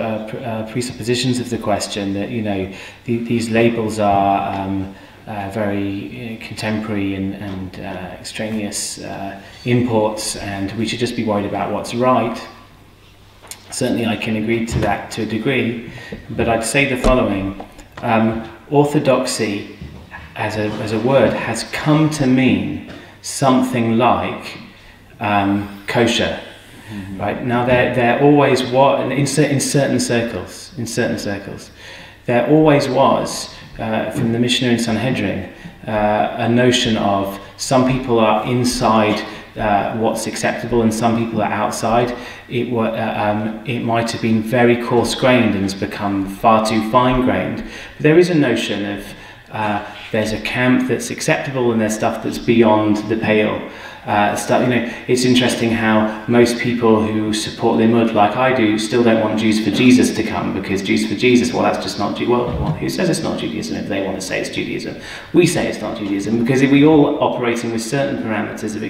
presuppositions of the question that, you know, these labels are very contemporary and extraneous imports, and we should just be worried about what's right. Certainly I can agree to that to a degree, but I'd say the following. Orthodoxy as a word has come to mean something like kosher. Right? Now there always was, in certain circles, there always was, from the Mishnah in Sanhedrin, a notion of some people are inside what's acceptable and some people are outside. It might have been very coarse-grained and has become far too fine-grained. But there is a notion of there's a camp that's acceptable and there's stuff that's beyond the pale. You know, it's interesting how most people who support Limud, like I do, still don't want Jews for Jesus to come, because Jews for Jesus, well, that's just not Well, who says it's not Judaism if they want to say it's Judaism? We say it's not Judaism because we all operating with certain parameters of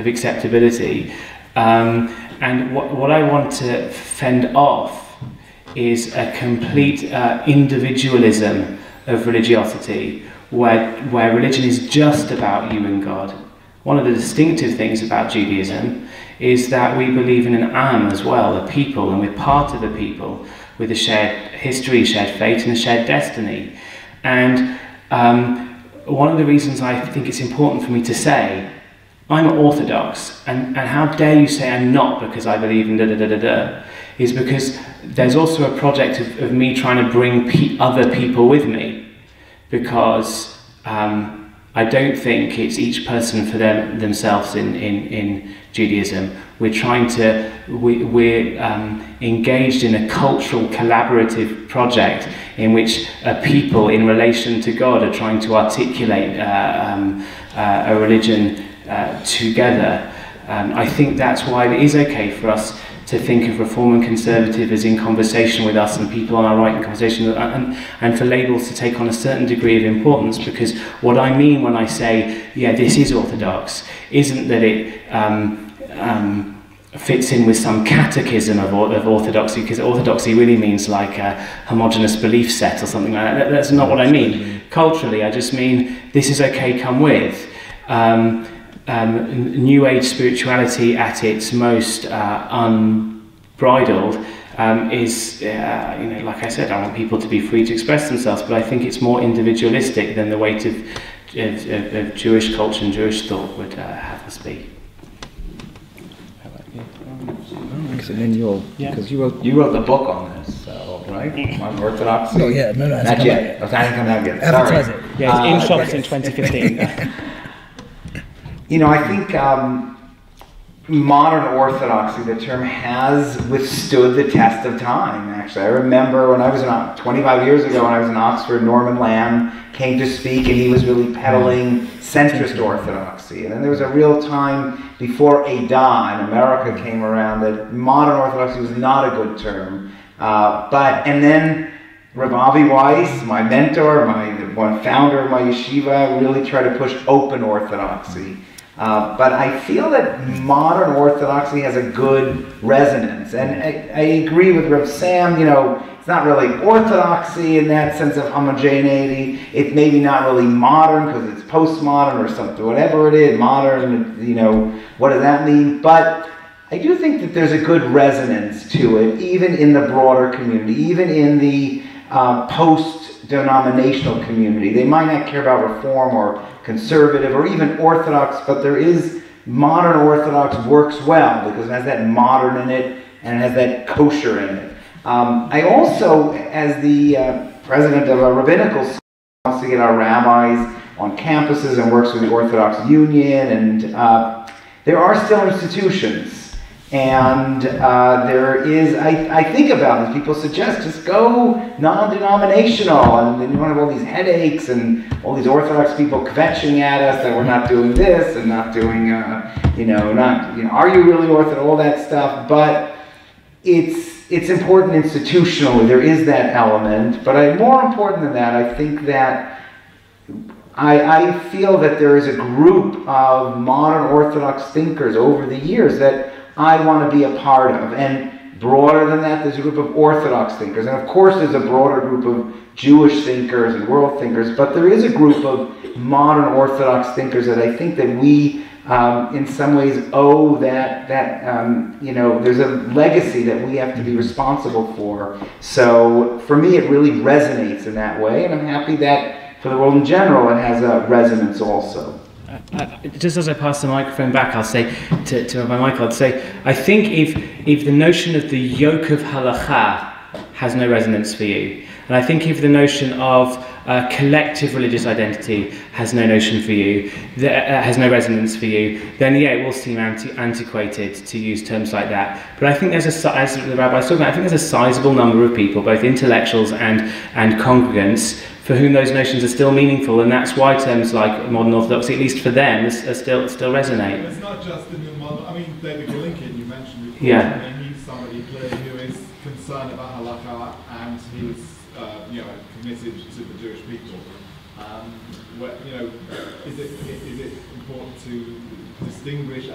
acceptability. And what I want to fend off is a complete individualism of religiosity, where religion is just about you and God. One of the distinctive things about Judaism is that we believe in an am as well, a people, and we're part of a people with a shared history, shared fate, and a shared destiny. And one of the reasons I think it's important for me to say, I'm Orthodox, and how dare you say I'm not because I believe in da-da-da-da-da, is because there's also a project of me trying to bring other people with me, because I don't think it's each person for themselves in Judaism. We're engaged in a cultural collaborative project in which people in relation to God are trying to articulate a religion together. I think that's why it is okay for us to think of Reform and Conservative as in conversation with us and people on our right in conversation, and for labels to take on a certain degree of importance, because what I mean when I say, yeah, this is Orthodox, isn't that it fits in with some catechism of Orthodoxy, because Orthodoxy really means like a homogeneous belief set or something like that. That's not what I mean. Culturally, I just mean this is okay, come with. New Age spirituality at its most unbridled is, you know, like I said, I want people to be free to express themselves, but I think it's more individualistic than the weight of Jewish culture and Jewish thought would have us be. So then because you wrote the book on this, so, right? On Orthodox. No, not yet. It hasn't come out yet. Advertise Sorry. it. Yeah, it's in shops in 2015. You know, I think modern Orthodoxy, the term, has withstood the test of time, actually. I remember when I was 25 years ago when I was in Oxford, Norman Lamb came to speak, and he was really peddling centrist Orthodoxy. And then there was a real time before Ada in America came around that modern Orthodoxy was not a good term. And then Rav Avi Weiss, my mentor, one founder of my yeshiva, really tried to push open Orthodoxy. But I feel that modern Orthodoxy has a good resonance. And I agree with Rav Sam, you know, it's not really Orthodoxy in that sense of homogeneity. It's maybe not really modern because it's postmodern or something, whatever it is, modern, you know, what does that mean? But I do think that there's a good resonance to it, even in the broader community, even in the post-denominational community. They might not care about Reform or Conservative or even Orthodox, but there is modern Orthodox works well because it has that modern in it and it has that kosher in it. I also, as the president of a rabbinical school, wants to get our rabbis on campuses and works with the Orthodox Union, and there are still institutions. And there is, I think about this, people suggest just go non-denominational, and then you won't have all these headaches and all these Orthodox people kvetching at us that we're not doing this and not doing, are you really Orthodox, all that stuff. But it's important institutionally, there is that element. But more important than that, I think that I feel that there is a group of modern Orthodox thinkers over the years that I want to be a part of. And broader than that, there's a group of Orthodox thinkers. And of course, there's a broader group of Jewish thinkers and world thinkers. But there is a group of modern Orthodox thinkers that I think that we, in some ways, owe there's a legacy that we have to be responsible for. So for me, it really resonates in that way. And I'm happy that for the world in general, it has a resonance also. Just as I pass the microphone back, I'll say to Rabbi Michael, I'd say, I think if the notion of the yoke of halacha has no resonance for you, and I think if the notion of collective religious identity has no notion for you, has no resonance for you, then yeah, it will seem antiquated to use terms like that. But I think there's as the rabbi was talking about, I think there's a sizable number of people, both intellectuals and congregants, for whom those notions are still meaningful, and that's why terms like modern orthodoxy, at least for them, are still resonate. It's not just in the modern. I mean, David Lincoln, you mentioned before. Yeah. I mean, he's somebody clearly who is concerned about halakha, and he was, committed to the Jewish people. Is it important to distinguish?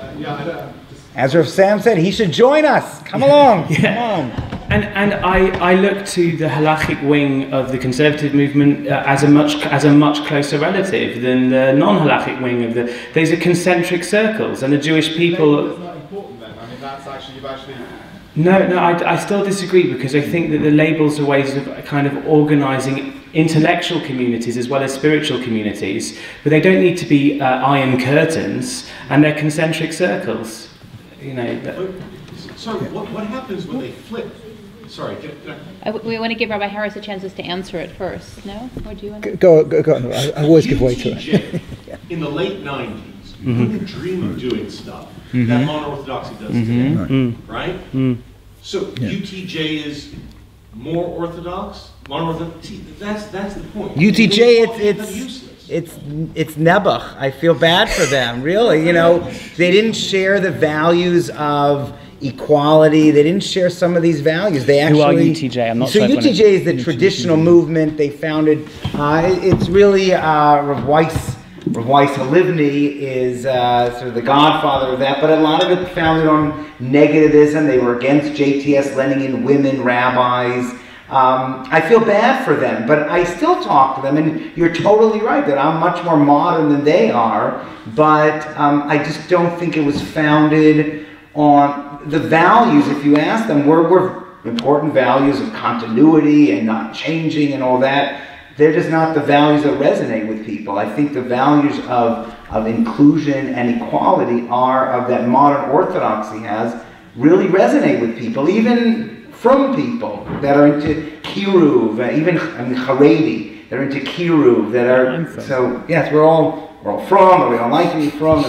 As Rav Sam said, he should join us. Come along. Come on. And I look to the halachic wing of the conservative movement as a much closer relative than the non-halachic wing of the. These are concentric circles, and the Jewish people. It's not important then. I mean, that's actually you've actually. No, I still disagree, because I think that the labels are ways of kind of organising intellectual communities as well as spiritual communities, but they don't need to be iron curtains, and they're concentric circles. Sorry, what happens when they flip? Sorry, we want to give Rabbi Harris a chance to answer it first. No, or do you want to go on? I always give way to it. In the late '90s, you couldn't dream of doing stuff that modern orthodoxy does today, right? So UTJ is more orthodox. Modern orthodox. See, that's the point. UTJ, it's Nebuch. I feel bad for them, really. They didn't share the values of equality. They didn't share some of these values. They actually. Who are UTJ? I'm not so sure. UTJ is the traditional movement. They founded. It's really Rav Weiss Halivni is sort of the godfather of that, but a lot of it founded on negativism. They were against JTS, letting in women rabbis. I feel bad for them, but I still talk to them, and you're totally right that I'm much more modern than they are, but I just don't think it was founded on the values. If you ask them, were important values of continuity and not changing and all that. They're just not the values that resonate with people. I think the values of inclusion and equality that modern orthodoxy has really resonate with people, even from people that are into Kiruv, even Haredi, they're into Kiruv, that are, so yes, we're all from, or we don't like to be from,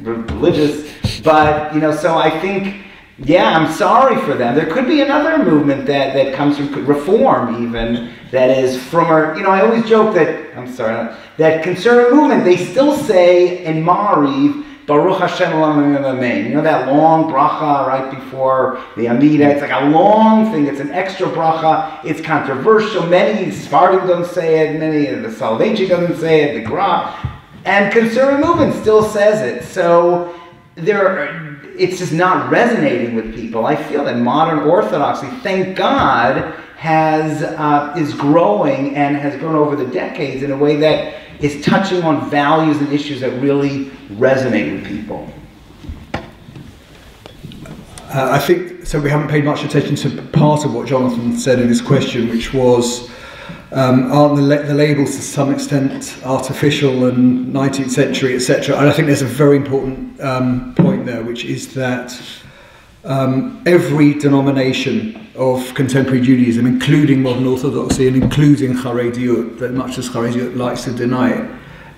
we're religious, but, so I think, yeah, I'm sorry for them. There could be another movement that comes from reform, even, that is from I always joke that conservative movement, they still say in Ma'ariv, Baruch Hashem Olam Amen. That long bracha right before the Amida. It's like a long thing. It's an extra bracha. It's controversial. Many Sephardim don't say it. Many of the Soloveitchik doesn't say it. The Gra. And conservative movement still says it. So it's just not resonating with people. I feel that modern orthodoxy, thank God, is growing and has grown over the decades in a way that is touching on values and issues that really resonate with people. I think, so we haven't paid much attention to part of what Jonathan said in his question, which was, aren't the labels to some extent artificial and 19th century, etc.? And I think there's a very important point there, which is that every denomination of contemporary Judaism, including modern Orthodoxy and including Harediyut, that much as Harediyut likes to deny it,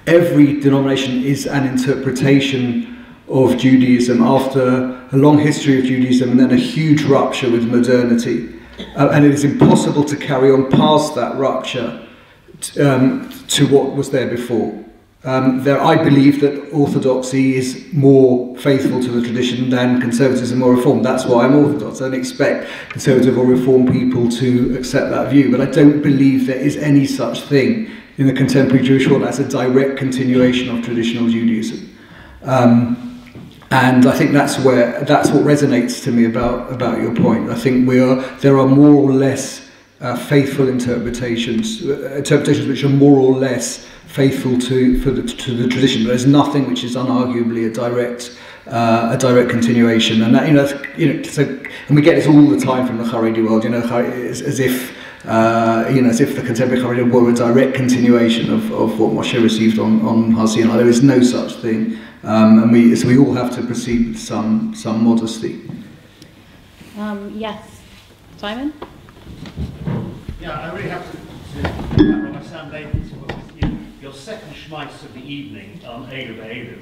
every denomination is an interpretation of Judaism after a long history of Judaism and then a huge rupture with modernity. And it is impossible to carry on past that rupture to what was there before. I believe that Orthodoxy is more faithful to the tradition than conservatism or reform. That's why I'm Orthodox. I don't expect conservative or reform people to accept that view, but I don't believe there is any such thing in the contemporary Jewish world as a direct continuation of traditional Judaism. And I think that's what resonates to me about your point. I think there are more or less faithful interpretations which are more or less faithful to the tradition. There's nothing which is unarguably a direct continuation, and that, so, and we get this all the time from the Haredi world. As if the contemporary Haredi were a direct continuation of what Moshe received on Har Sinai. There is no such thing, and we all have to proceed with some modesty. Yes, Simon. Yeah, I really have to Rabbi Sam Lebens, your second schmeiss of the evening on Eilu Ve'elu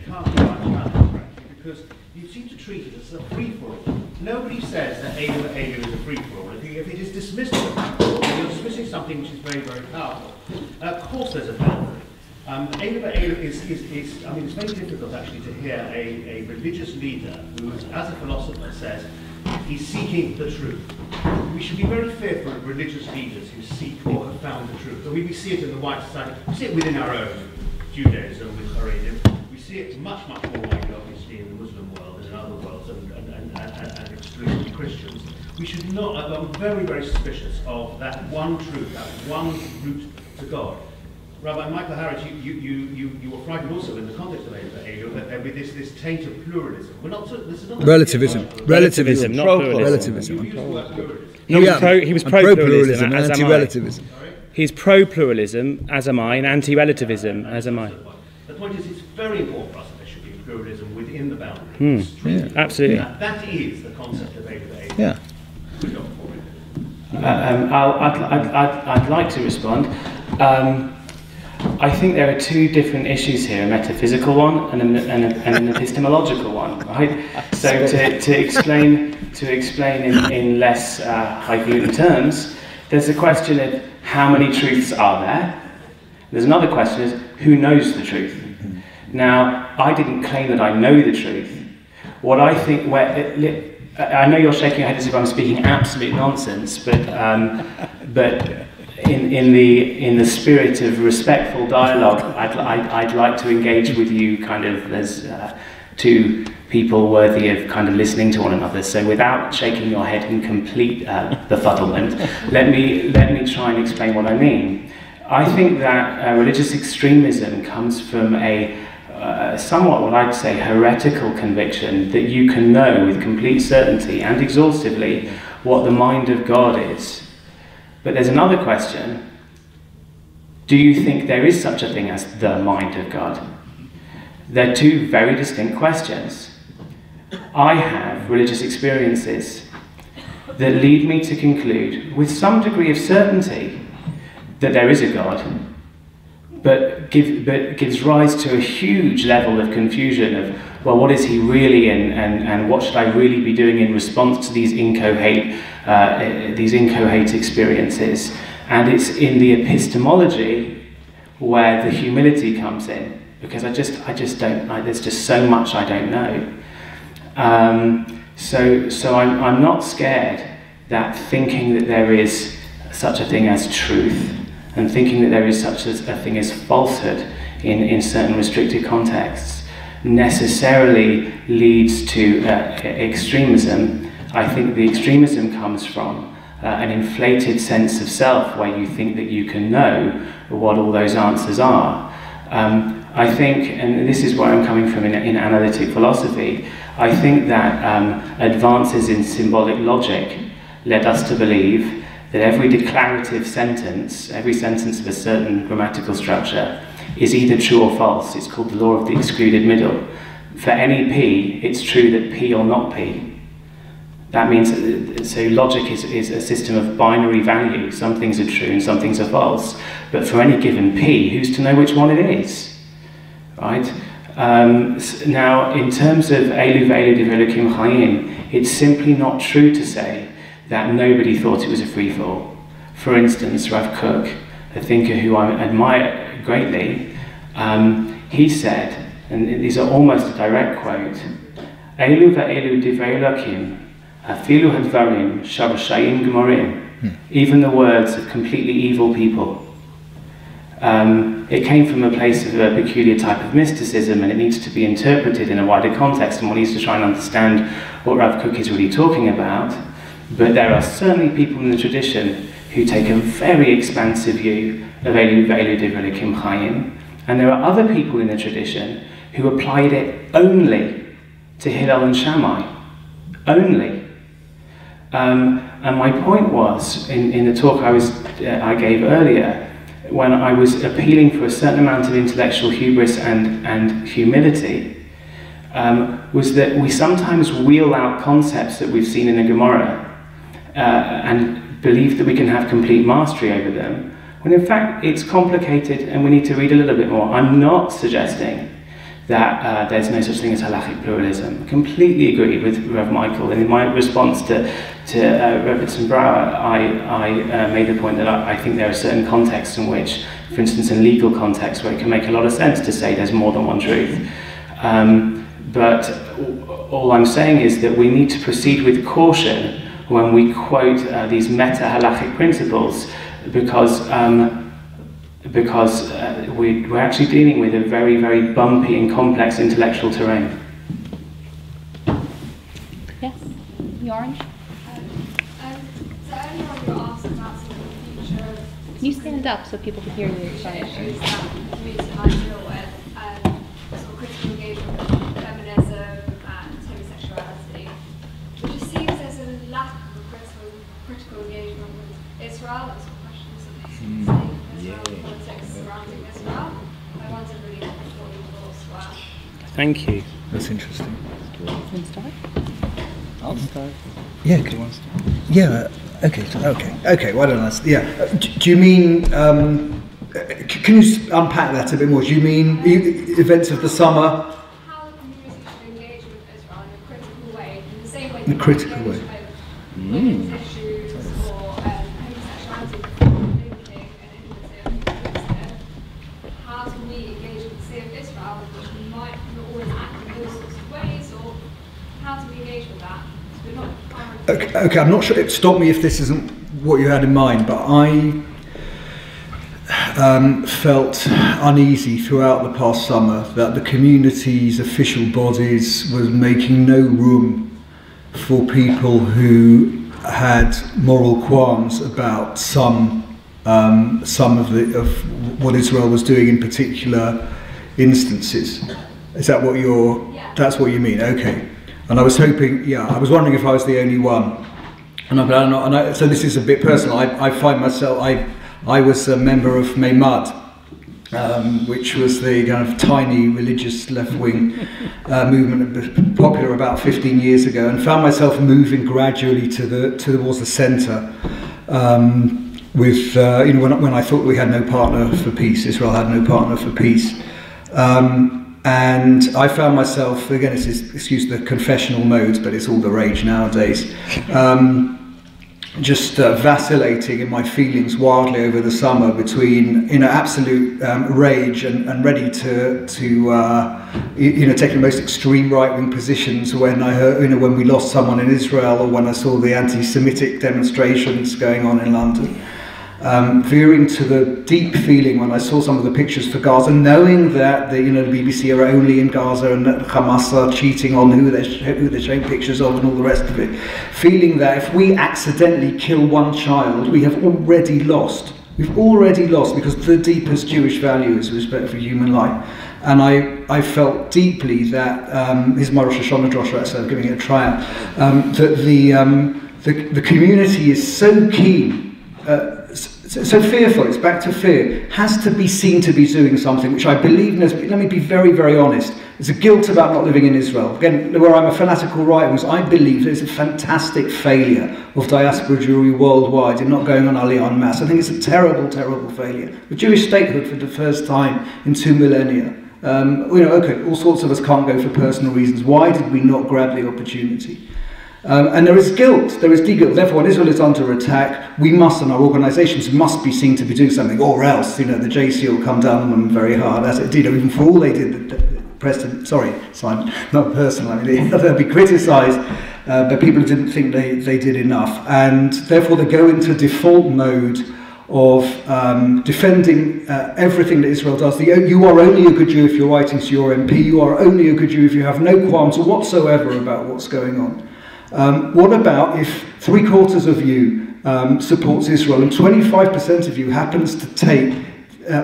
can't be right challenge, because you seem to treat it as a free-for-all. Nobody says that Eilu Ve'elu is a free-for-all. If it is dismissed as a free-for-all, you're dismissing something which is very, very powerful. Of course there's a boundary. Eilu Ve'elu is, I mean, it's very difficult actually to hear a religious leader who, as a philosopher, says he's seeking the truth. We should be very fearful of religious leaders who seek or have found the truth. We see it in the white society, we see it within our own Judaism, with Haredim. We see it much, much more widely, obviously, in the Muslim world and in other worlds, and excluding Christians. We should not, I'm very, very suspicious of that one truth, that one route to God. Rabbi Michael Harris, you were frightened also in the context of Eilu that there be this taint of pluralism. We're not, this is not relativism, not pluralism. Relativism. He was pro-pluralism and anti-relativism. He's pro-pluralism, as am I, and anti-relativism, as am I. The point is, it's very important for us that there should be pluralism within the boundaries. Yeah, absolutely. That is the concept of Eilu. Yeah. I'd like to respond. I think there are two different issues here: a metaphysical one and an epistemological one. Right? So to explain in less highfalutin terms, there's a question of how many truths are there. There's another question: is who knows the truth? Now, I didn't claim that I know the truth. What I think, I know you're shaking your head as if I'm speaking absolute nonsense, but in the spirit of respectful dialogue, I'd like to engage with you kind of as two people worthy of kind of listening to one another. So without shaking your head in complete befuddlement, let me try and explain what I mean. I think that religious extremism comes from a somewhat, what I'd say, heretical conviction that you can know with complete certainty and exhaustively what the mind of God is. But there's another question: do you think there is such a thing as the mind of God? They're two very distinct questions. I have religious experiences that lead me to conclude with some degree of certainty that there is a God, but gives rise to a huge level of confusion of, well, what is he really and what should I really be doing in response to these incoherent experiences? And it's in the epistemology where the humility comes in, because I just don't. There's just so much I don't know. So I'm not scared that thinking that there is such a thing as truth and thinking that there is such a thing as falsehood in certain restricted contexts necessarily leads to extremism. I think the extremism comes from an inflated sense of self where you think that you can know what all those answers are. I think, and this is where I'm coming from in analytic philosophy, I think that advances in symbolic logic led us to believe that every declarative sentence, every sentence of a certain grammatical structure, is either true or false. It's called the law of the excluded middle. For any P, it's true that P or not P. That means, so logic is a system of binary value. Some things are true and some things are false. But for any given P, who's to know which one it is? Right? Now, in terms of Eilu Ve'elu Divrei Elokim Chayim, it's simply not true to say that nobody thought it was a free-for-all. For instance, Rav Kook, a thinker who I admire greatly, he said, and these are almost a direct quote, Eilu Ve'elu Divrei Elokim, afilu hadvarim sharashayim gemorim, even the words of completely evil people it came from a place of a peculiar type of mysticism, and it needs to be interpreted in a wider context, and one needs to try and understand what Rav Kook is really talking about. But there are certainly people in the tradition who take a very expansive view of Elu Ve'elu Divrei Elokim Chayim, and there are other people in the tradition who applied it only to Hillel and Shammai, only. And my point was, in the talk I gave earlier, when I was appealing for a certain amount of intellectual hubris and humility, was that we sometimes wheel out concepts that we've seen in the Gemara and believe that we can have complete mastery over them, when in fact it's complicated and we need to read a little bit more. I'm not suggesting that there's no such thing as halachic pluralism. I completely agree with Rev Michael, and in my response to Robertson Brower, I made the point that I think there are certain contexts in which, for instance in legal contexts, where it can make a lot of sense to say there's more than one truth. But all I'm saying is that we need to proceed with caution when we quote these meta-halachic principles, because we're actually dealing with a very, very bumpy and complex intellectual terrain. Yes, the orange. So earlier on you were asked about sort of the future of... Can you stand up so people can hear you? Sorry. Issues that the community might deal with, sort of critical engagement with feminism and homosexuality. It just seems there's a lack of critical engagement with Israel and sort of questions of the state of Israel and politics surrounding Israel. I wondered really what your thoughts were. Thank you. That's interesting. You want to start? I'll start. Yeah. Do you want to start? Yeah. Okay. Why don't I? Yeah. Do you mean? Can you unpack that a bit more? Do you mean events of the summer? How the community should engage with Israel in a critical way, in the same way In a critical way. women's issues or homosexuality linking and innovative. How do we engage with the state of Israel, which we might not always act in those sorts of ways, or how do we engage with that? We're not Okay, I'm not sure. Stop me if this isn't what you had in mind, but I felt uneasy throughout the past summer that the community's official bodies was making no room for people who had moral qualms about some of what Israel was doing in particular instances. Is that what that's what you mean? Okay. And I was hoping, I was wondering if I was the only one. So this is a bit personal. I find myself, I was a member of Meimad, which was the kind of tiny religious left-wing movement popular about 15 years ago, and found myself moving gradually towards the centre. When I thought we had no partner for peace, Israel had no partner for peace. And I found myself, again, excuse the confessional modes, but it's all the rage nowadays, just vacillating in my feelings wildly over the summer between, absolute rage and ready to take the most extreme right-wing positions when I heard, when we lost someone in Israel, or when I saw the anti-Semitic demonstrations going on in London. Veering to the deep feeling when I saw some of the pictures for Gaza, knowing that the BBC are only in Gaza and that Hamas are cheating on who they're showing pictures of and all the rest of it, feeling that if we accidentally kill one child, we have already lost. We've already lost, because the deepest Jewish value is respect for human life. And I felt deeply that here's my Rosh Hashanah Joshua, so I'm giving it a try out, that the community is so keen. So fearful, it's back to fear, has to be seen to be doing something which I believe, let me be very, very honest, there's a guilt about not living in Israel. Again, where I'm a fanatical right-wing, I believe there's a fantastic failure of diaspora Jewry worldwide in not going on Aliyah en masse. I think it's a terrible, terrible failure. The Jewish statehood for the first time in 2 millennia. Okay, all sorts of us can't go for personal reasons. Why did we not grab the opportunity? And there is guilt, there is de-guilt. Therefore, when Israel is under attack, we must, and our organisations must be seen to be doing something, or else, the JC will come down on them very hard, as it did, even for all they did. Preston, sorry, Simon, not personal, I mean, they'll be criticised, but people didn't think they did enough. And therefore, they go into default mode of defending everything that Israel does. You are only a good Jew if you're writing to your MP. You are only a good Jew if you have no qualms whatsoever about what's going on. What about if 3/4 of you supports Israel and 25% of you happens to take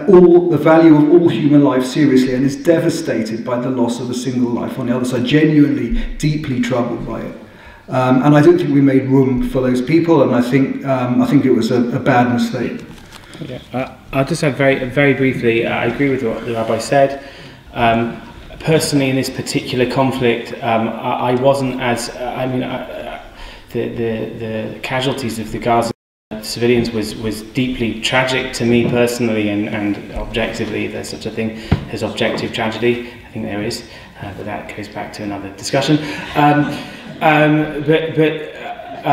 all the value of all human life seriously and is devastated by the loss of a single life on the other side, genuinely, deeply troubled by it? And I don't think we made room for those people, and I think it was a bad mistake. Yeah. I'll just add very briefly. I agree with what the rabbi said. Personally, in this particular conflict, I wasn't as. The casualties of the Gaza civilians was deeply tragic to me personally, and objectively, if there's such a thing as objective tragedy, I think there is, but that goes back to another discussion.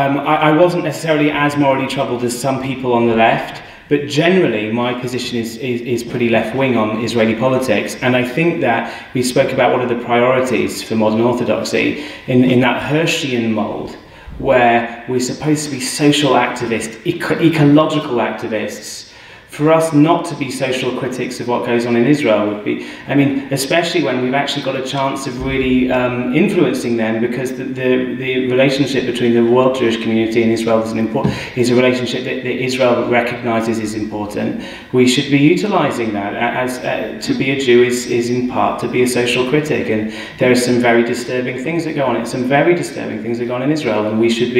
I wasn't necessarily as morally troubled as some people on the left, but generally my position is pretty left-wing on Israeli politics, and I think that we spoke about what are the priorities for modern orthodoxy in that Hirschian mould, where we're supposed to be social activists, ecological activists. For us not to be social critics of what goes on in Israel would be, especially when we've actually got a chance of really influencing them, because the relationship between the world Jewish community and Israel is a relationship that Israel recognises is important. We should be utilising that as to be a Jew is in part to be a social critic, and there are some very disturbing things that go on. Some very disturbing things that go on in Israel, and we should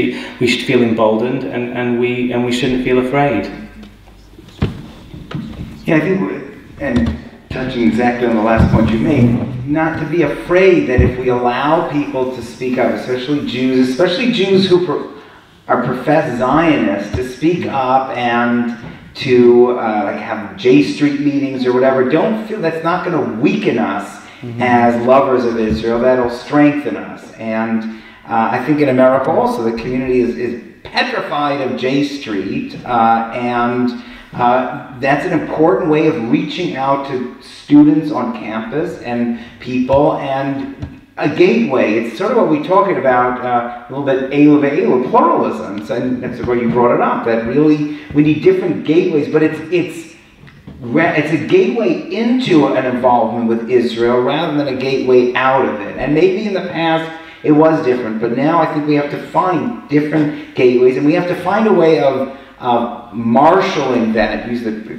feel emboldened, and we shouldn't feel afraid. Yeah, I think, and touching exactly on the last point you made, not to be afraid that if we allow people to speak up, especially Jews who are professed Zionists, to speak up and to have J Street meetings or whatever, don't feel that's not going to weaken us as lovers of Israel. That'll strengthen us. And I think in America also, the community is petrified of J Street, and that's an important way of reaching out to students on campus and people, and a gateway. It's sort of what we're talking about a little bit, Eila pluralism, and that's where you brought it up, that really we need different gateways, but it's a gateway into an involvement with Israel rather than a gateway out of it. And maybe in the past it was different, but now I think we have to find different gateways, and we have to find a way of marshalling that,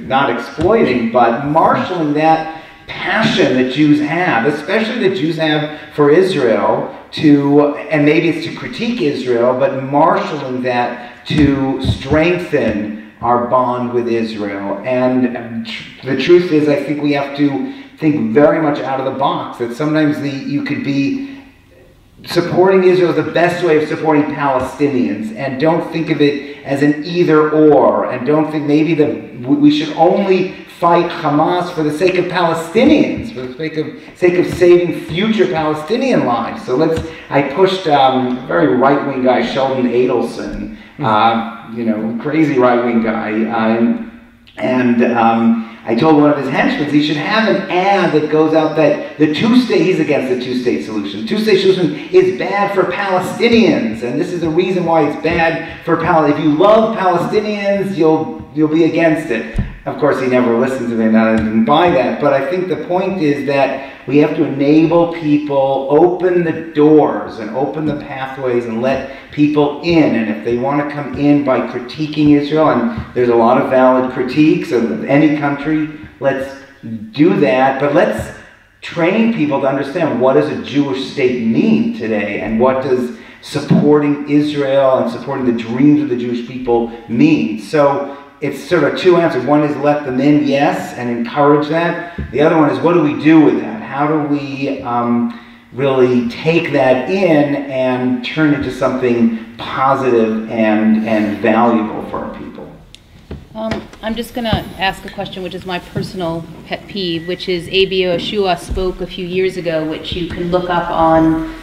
not exploiting, but marshalling that passion that Jews have, especially that Jews have for Israel, and maybe it's to critique Israel, but marshalling that to strengthen our bond with Israel. And the truth is, I think we have to think very much out of the box, that sometimes you could be supporting Israel is the best way of supporting Palestinians, and don't think of it as an either-or, and don't think maybe that we should only fight Hamas for the sake of Palestinians, for the sake of saving future Palestinian lives. So I pushed a very right-wing guy, Sheldon Adelson, crazy right-wing guy, I told one of his henchmen he should have an ad that goes out that he's against the two-state solution. Two-state solution is bad for Palestinians, and this is the reason why it's bad for Palestinians. If you love Palestinians, you'll be against it. Of course, he never listened to me, and I didn't buy that, but I think the point is that we have to enable people, open the doors and open the pathways and let people in. And if they want to come in by critiquing Israel, and there's a lot of valid critiques of any country, let's do that. But let's train people to understand, what does a Jewish state mean today, and what does supporting Israel and supporting the dreams of the Jewish people mean. So it's sort of two answers. One is let them in, yes, and encourage that. The other one is, what do we do with that? How do we really take that in and turn it into something positive and valuable for our people? I'm just going to ask a question, which is my personal pet peeve, which is A.B. Yehoshua spoke a few years ago, which you can look up on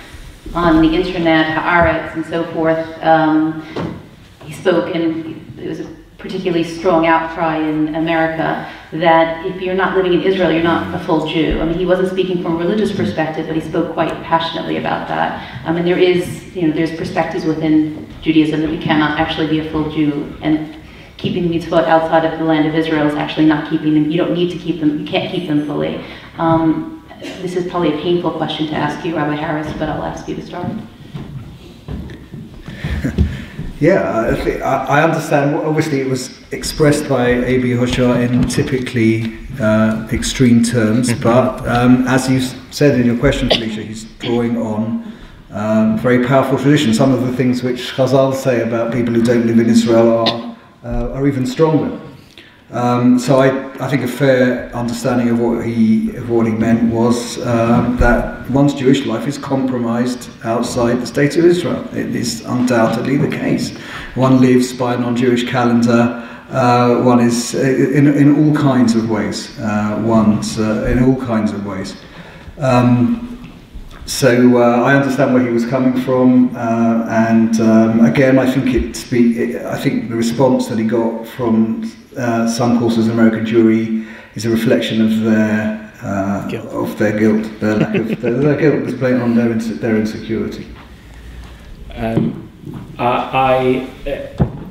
the internet, Haaretz, and so forth. He spoke, and it was a particularly strong outcry in America that if you're not living in Israel, you're not a full Jew. I mean, he wasn't speaking from a religious perspective, but he spoke quite passionately about that. And there's perspectives within Judaism that we cannot actually be a full Jew and keeping the mitzvot outside of the land of Israel is actually not keeping them. You don't need to keep them. You can't keep them fully. This is probably a painful question to ask you, Rabbi Harris, but I'll ask you to start. Yeah, I understand. Obviously, it was expressed by A.B. Hoshar in typically extreme terms, but as you said in your question, Felicia, he's drawing on very powerful tradition. Some of the things which Chazal say about people who don't live in Israel are even stronger. So I think a fair understanding of what he meant was that one's Jewish life is compromised outside the state of Israel. It is undoubtedly the case. One lives by a non-Jewish calendar. One is in all kinds of ways. In all kinds of ways. So I understand where he was coming from, and again, I think I think the response that he got from some courses in American Jewry is a reflection of their guilt, their lack of their guilt was playing on their insecurity.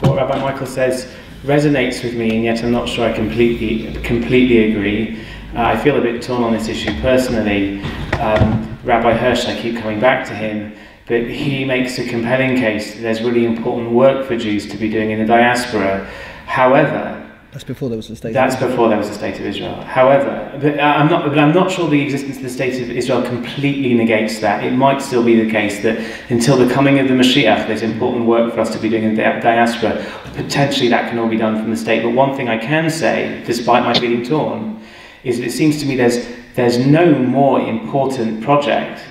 What Rabbi Michael says resonates with me, and yet I'm not sure I completely agree. I feel a bit torn on this issue personally. Rabbi Hirsch, I keep coming back to him, but he makes a compelling case that there's really important work for Jews to be doing in the diaspora. However, that's before there was the state. Before there was the state of Israel. However, I'm not sure the existence of the state of Israel completely negates that. It might still be the case that until the coming of the Mashiach, there's important work for us to be doing in the diaspora. Potentially, that can all be done from the state. But one thing I can say, despite my feeling torn, is that it seems to me there's no more important project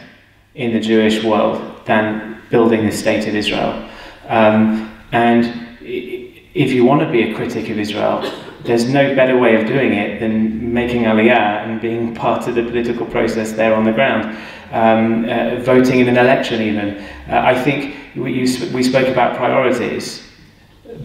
in the Jewish world than building the state of Israel. And if you want to be a critic of Israel, there's no better way of doing it than making Aliyah and being part of the political process there on the ground, voting in an election even. I think we spoke about priorities.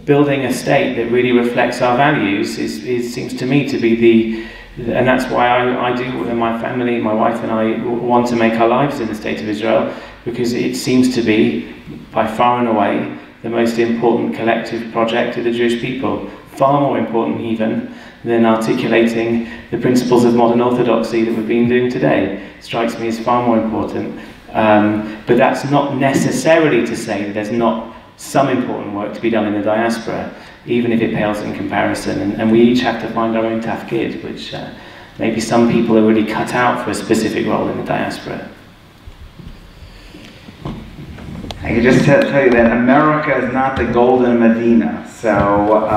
Building a state that really reflects our values seems to me to be and that's why I do, and my family, my wife and I want to make our lives in the state of Israel, because it seems to be, by far and away, the most important collective project of the Jewish people, far more important even than articulating the principles of modern orthodoxy that we've been doing today. It strikes me as far more important. But that's not necessarily to say that there's not some important work to be done in the diaspora, even if it pales in comparison. And we each have to find our own tafkid, which maybe some people are really cut out for a specific role in the diaspora. I can just tell you that America is not the golden Medina. So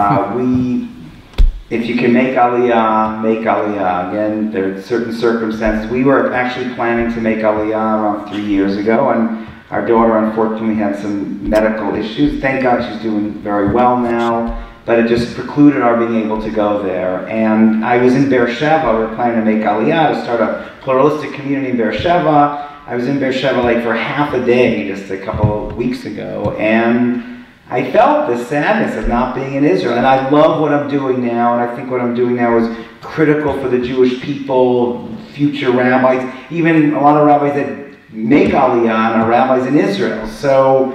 if you can make Aliyah, make Aliyah. Again, there are certain circumstances. We were actually planning to make Aliyah around 3 years ago, and our daughter unfortunately had some medical issues. Thank God she's doing very well now, but it just precluded our being able to go there. And I was in Beersheba. We were planning to make Aliyah, to start a pluralistic community in Beersheba. I was in Beersheba like for half a day just a couple of weeks ago, and I felt the sadness of not being in Israel. And I love what I'm doing now, and I think what I'm doing now is critical for the Jewish people, future rabbis, even a lot of rabbis that make Aliyah and are rabbis in Israel. So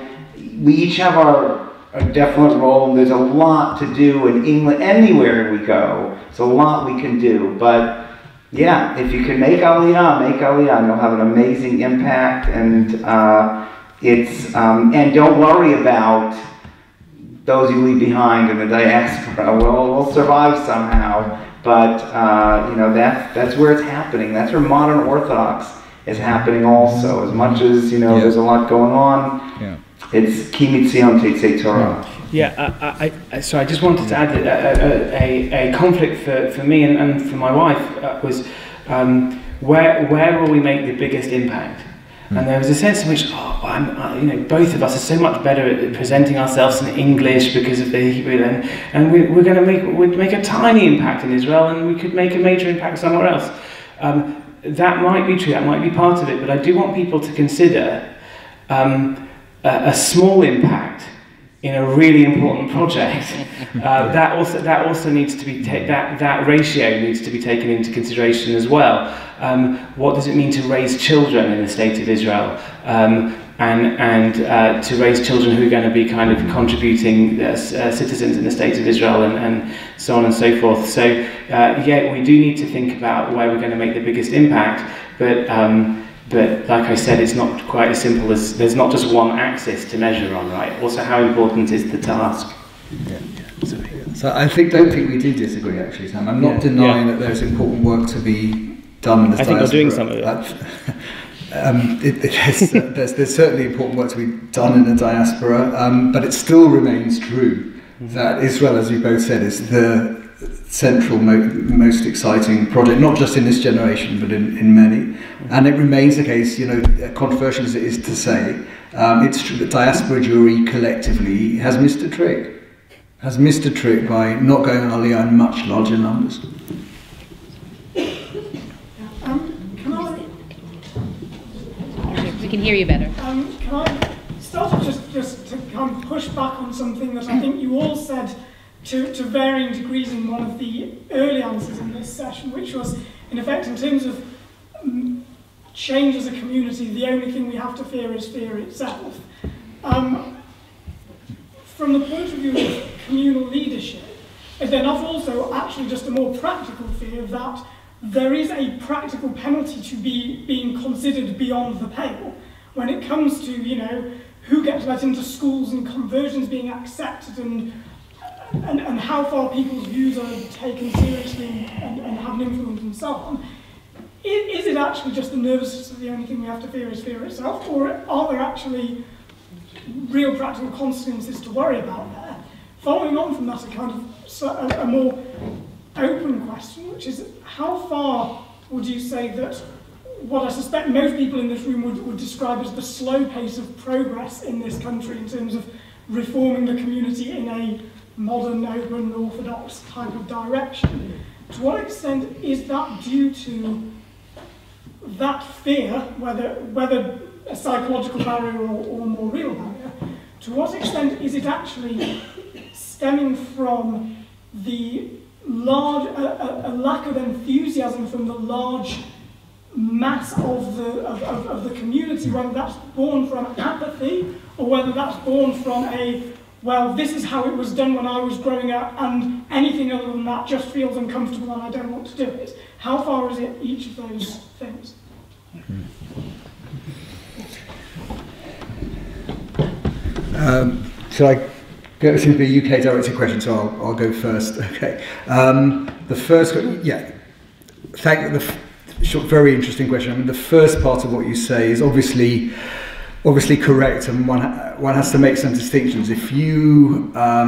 we each have a definite role, and there's a lot to do in England, anywhere we go. There's a lot we can do, but yeah, if you can make Aliyah, and you'll have an amazing impact. And and don't worry about those you leave behind in the diaspora. We'll survive somehow. But that's where it's happening. That's where modern Orthodox is happening also. As much as there's a lot going on. It's Ki Mitzion Teitzei Torah. So I just wanted to add a conflict for me and for my wife was where will we make the biggest impact? And there was a sense in which both of us are so much better at presenting ourselves in English because of the Hebrew, and we'd make a tiny impact in Israel, and we could make a major impact somewhere else. That might be true. That might be part of it. But I do want people to consider a small impact in a really important project. That also needs to be that ratio needs to be taken into consideration as well. What does it mean to raise children in the state of Israel? and to raise children who are going to be kind of contributing citizens in the state of Israel and so on and so forth. So yeah, we do need to think about where we're going to make the biggest impact, but like I said, it's not quite as simple as, there's not just one axis to measure on, right? Also, how important is the task? So I don't think we do disagree, actually, Sam. I'm not denying that there's important work to be done in the diaspora. I think you're doing some of it. There's certainly important work to be done in the diaspora, but it still remains true that Israel, as you both said, is the central, most exciting project, not just in this generation, but in many. And it remains the case, controversial as it is to say, it's true that diaspora Jewry collectively has missed a trick. Has missed a trick by not going on Aliyah in much larger numbers. We can hear you better. Can I start just to kind of push back on something that I think you all said to varying degrees in one of the early answers in this session, which was, in effect, in terms of change as a community, the only thing we have to fear is fear itself. From the point of view of communal leadership, is there not also actually just a more practical fear that there is a practical penalty to being considered beyond the pale when it comes to, who gets let into schools and conversions being accepted and how far people's views are taken seriously and have an influence and so on? Is it actually just the nervousness that the only thing we have to fear is fear itself, or are there actually real practical consequences to worry about there? Following on from that, a more open question, which is, how far would you say that what I suspect most people in this room would describe as the slow pace of progress in this country in terms of reforming the community in a modern, open, orthodox type of direction, to what extent is that due to that fear, whether a psychological barrier or a more real barrier? To what extent is it actually stemming from the a lack of enthusiasm from the large mass of the community, whether that's born from apathy or whether that's born from well, this is how it was done when I was growing up, and anything other than that just feels uncomfortable and I don't want to do it? How far is it each of those things? Shall I go to the UK directed question? So I'll go first. Okay. The first, very interesting question. I mean, the first part of what you say is obviously correct, and one has to make some distinctions. If you are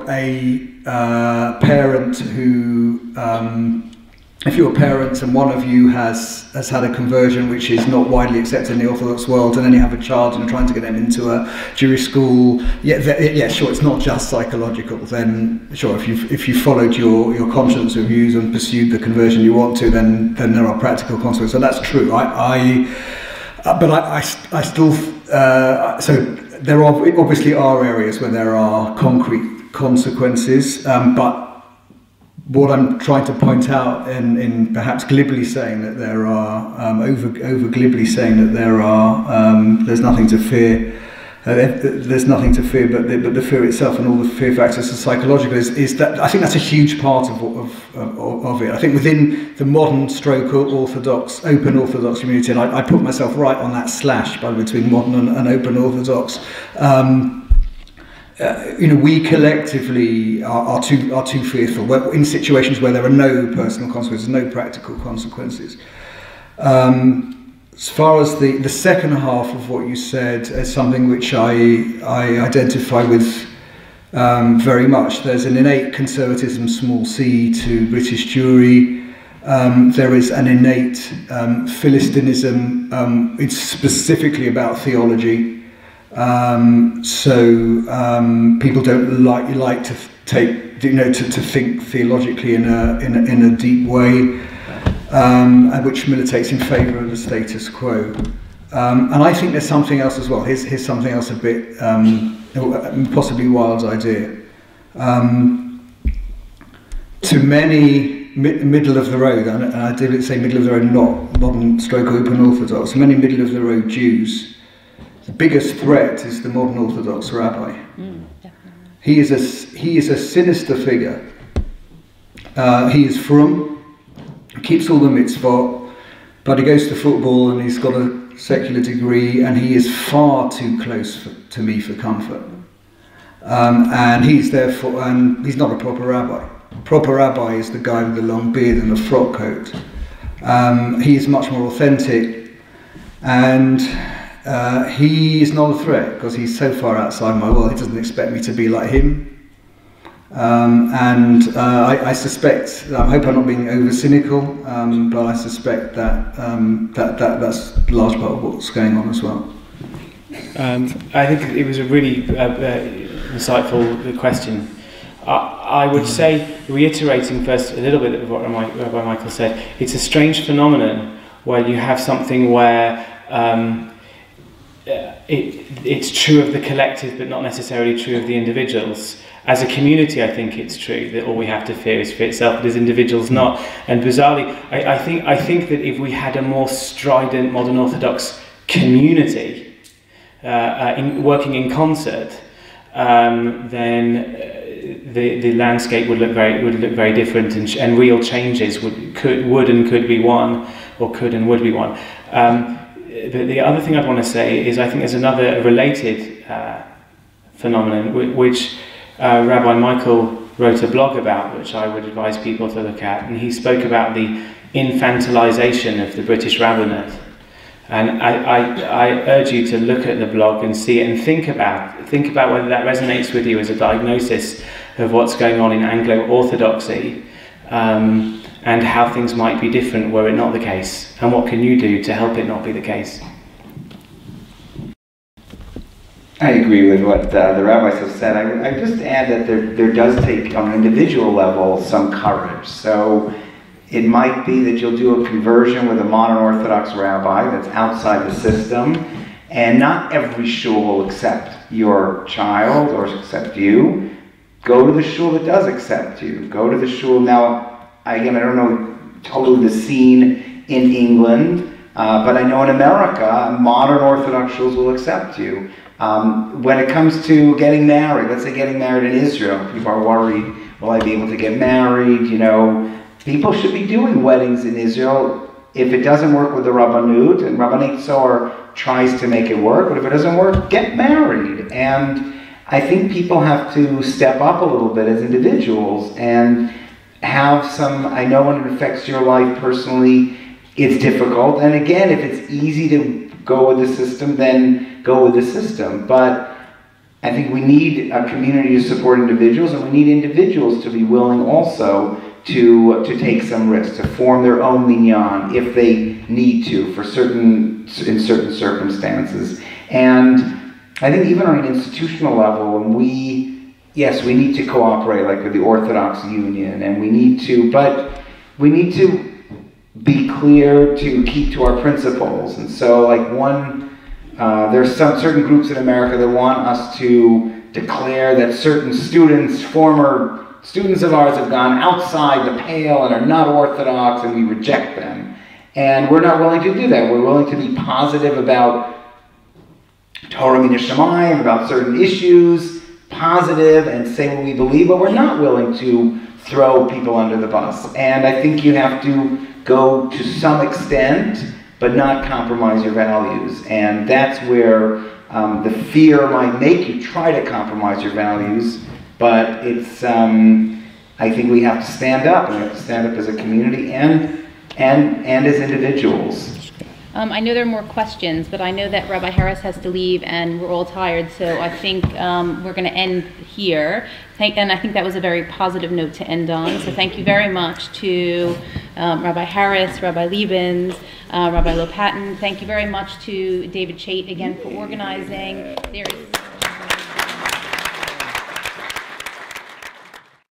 a parent who if you're a parent and one of you has had a conversion which is not widely accepted in the Orthodox world, and then you have a child and you're trying to get them into a Jewish school, sure, it's not just psychological. Then sure, if you followed your conscience or views and pursued the conversion you want to, then there are practical consequences. So that's true. But I still so there obviously are areas where there are concrete consequences, but what I'm trying to point out, in perhaps glibly saying that there are, over glibly saying that there are, there's nothing to fear. There's nothing to fear, but the fear itself and all the fear factors are psychological. Is that I think that's a huge part of it. I think within the modern stroke Orthodox, open Orthodox community, and I put myself right on that slash between modern and open Orthodox. We collectively are too fearful. We're in situations where there are no personal consequences, no practical consequences. As far as the second half of what you said, is something which I identify with very much. There's an innate conservatism, small c, to British Jewry. There is an innate Philistinism. It's specifically about theology. People don't like to take, to think theologically in a deep way, which militates in favour of the status quo. And I think there's something else as well. Here's something else a bit, possibly Wilde's idea. To many middle of the road, and I did say middle of the road, not modern stroke open Orthodox, many middle of the road Jews, the biggest threat is the modern Orthodox rabbi. He is a sinister figure. He is frum, keeps all the mitzvot, but he goes to football and he's got a secular degree, and he is far too close to me for comfort. And he's therefore, and he's not a proper rabbi. Proper rabbi is the guy with the long beard and the frock coat. He is much more authentic, and he is not a threat because he's so far outside my world. He doesn't expect me to be like him. I suspect, I hope I'm not being over cynical, but I suspect that, that's a large part of what's going on as well. I think it was a really insightful question. I would say, reiterating first a little bit of what Rabbi Michael said, it's a strange phenomenon where you have something where it's true of the collective but not necessarily true of the individuals. As a community, I think it's true that all we have to fear is fear itself, but as individuals not. And bizarrely, I think that if we had a more strident modern Orthodox community working in concert, then the landscape would look very different, and real changes could and could be won, or could and would be won. But the other thing I'd want to say is I think there's another related phenomenon which Rabbi Michael wrote a blog about, which I would advise people to look at, and he spoke about the infantilization of the British rabbinate. And I urge you to look at the blog and see it and think about whether that resonates with you as a diagnosis of what's going on in Anglo-Orthodoxy, and how things might be different were it not the case, and what can you do to help it not be the case. I agree with what the rabbis have said. I just add that there does take, on an individual level, some courage. So it might be that you'll do a conversion with a modern Orthodox rabbi that's outside the system, and not every shul will accept your child or accept you. Go to the shul that does accept you. Go to the shul. Now, again, I don't know totally the scene in England, but I know in America, modern Orthodox shuls will accept you. When it comes to getting married, let's say getting married in Israel, people are worried, will I be able to get married? You know, people should be doing weddings in Israel. If it doesn't work with the Rabbanut, and Rabbanit Tzor tries to make it work, but if it doesn't work, get married. And I think people have to step up a little bit as individuals and have some, I know when it affects your life personally, it's difficult. And again, if it's easy to go with the system, then go with the system. But I think we need a community to support individuals, and we need individuals to be willing also to take some risks, to form their own minyan if they need to in certain circumstances. And I think even on an institutional level, yes, we need to cooperate, like with the Orthodox Union, and we need to be clear to keep to our principles. And so, like there's some certain groups in America that want us to declare that certain former students of ours have gone outside the pale and are not Orthodox, and we reject them. And we're not willing to do that. We're willing to be positive about Torah Min Hashemayim, about certain issues, positive, and say what we believe, but we're not willing to throw people under the bus. And I think you have to go to some extent, but not compromise your values. And that's where the fear might make you try to compromise your values, but it's, I think we have to stand up, and we have to stand up as a community and as individuals. I know there are more questions, but I know that Rabbi Harris has to leave and we're all tired, so I think we're going to end here. And I think that was a very positive note to end on. So thank you very much to Rabbi Harris, Rabbi Lebens, Rabbi Lopatin. Thank you very much to David Chait again for organizing. There is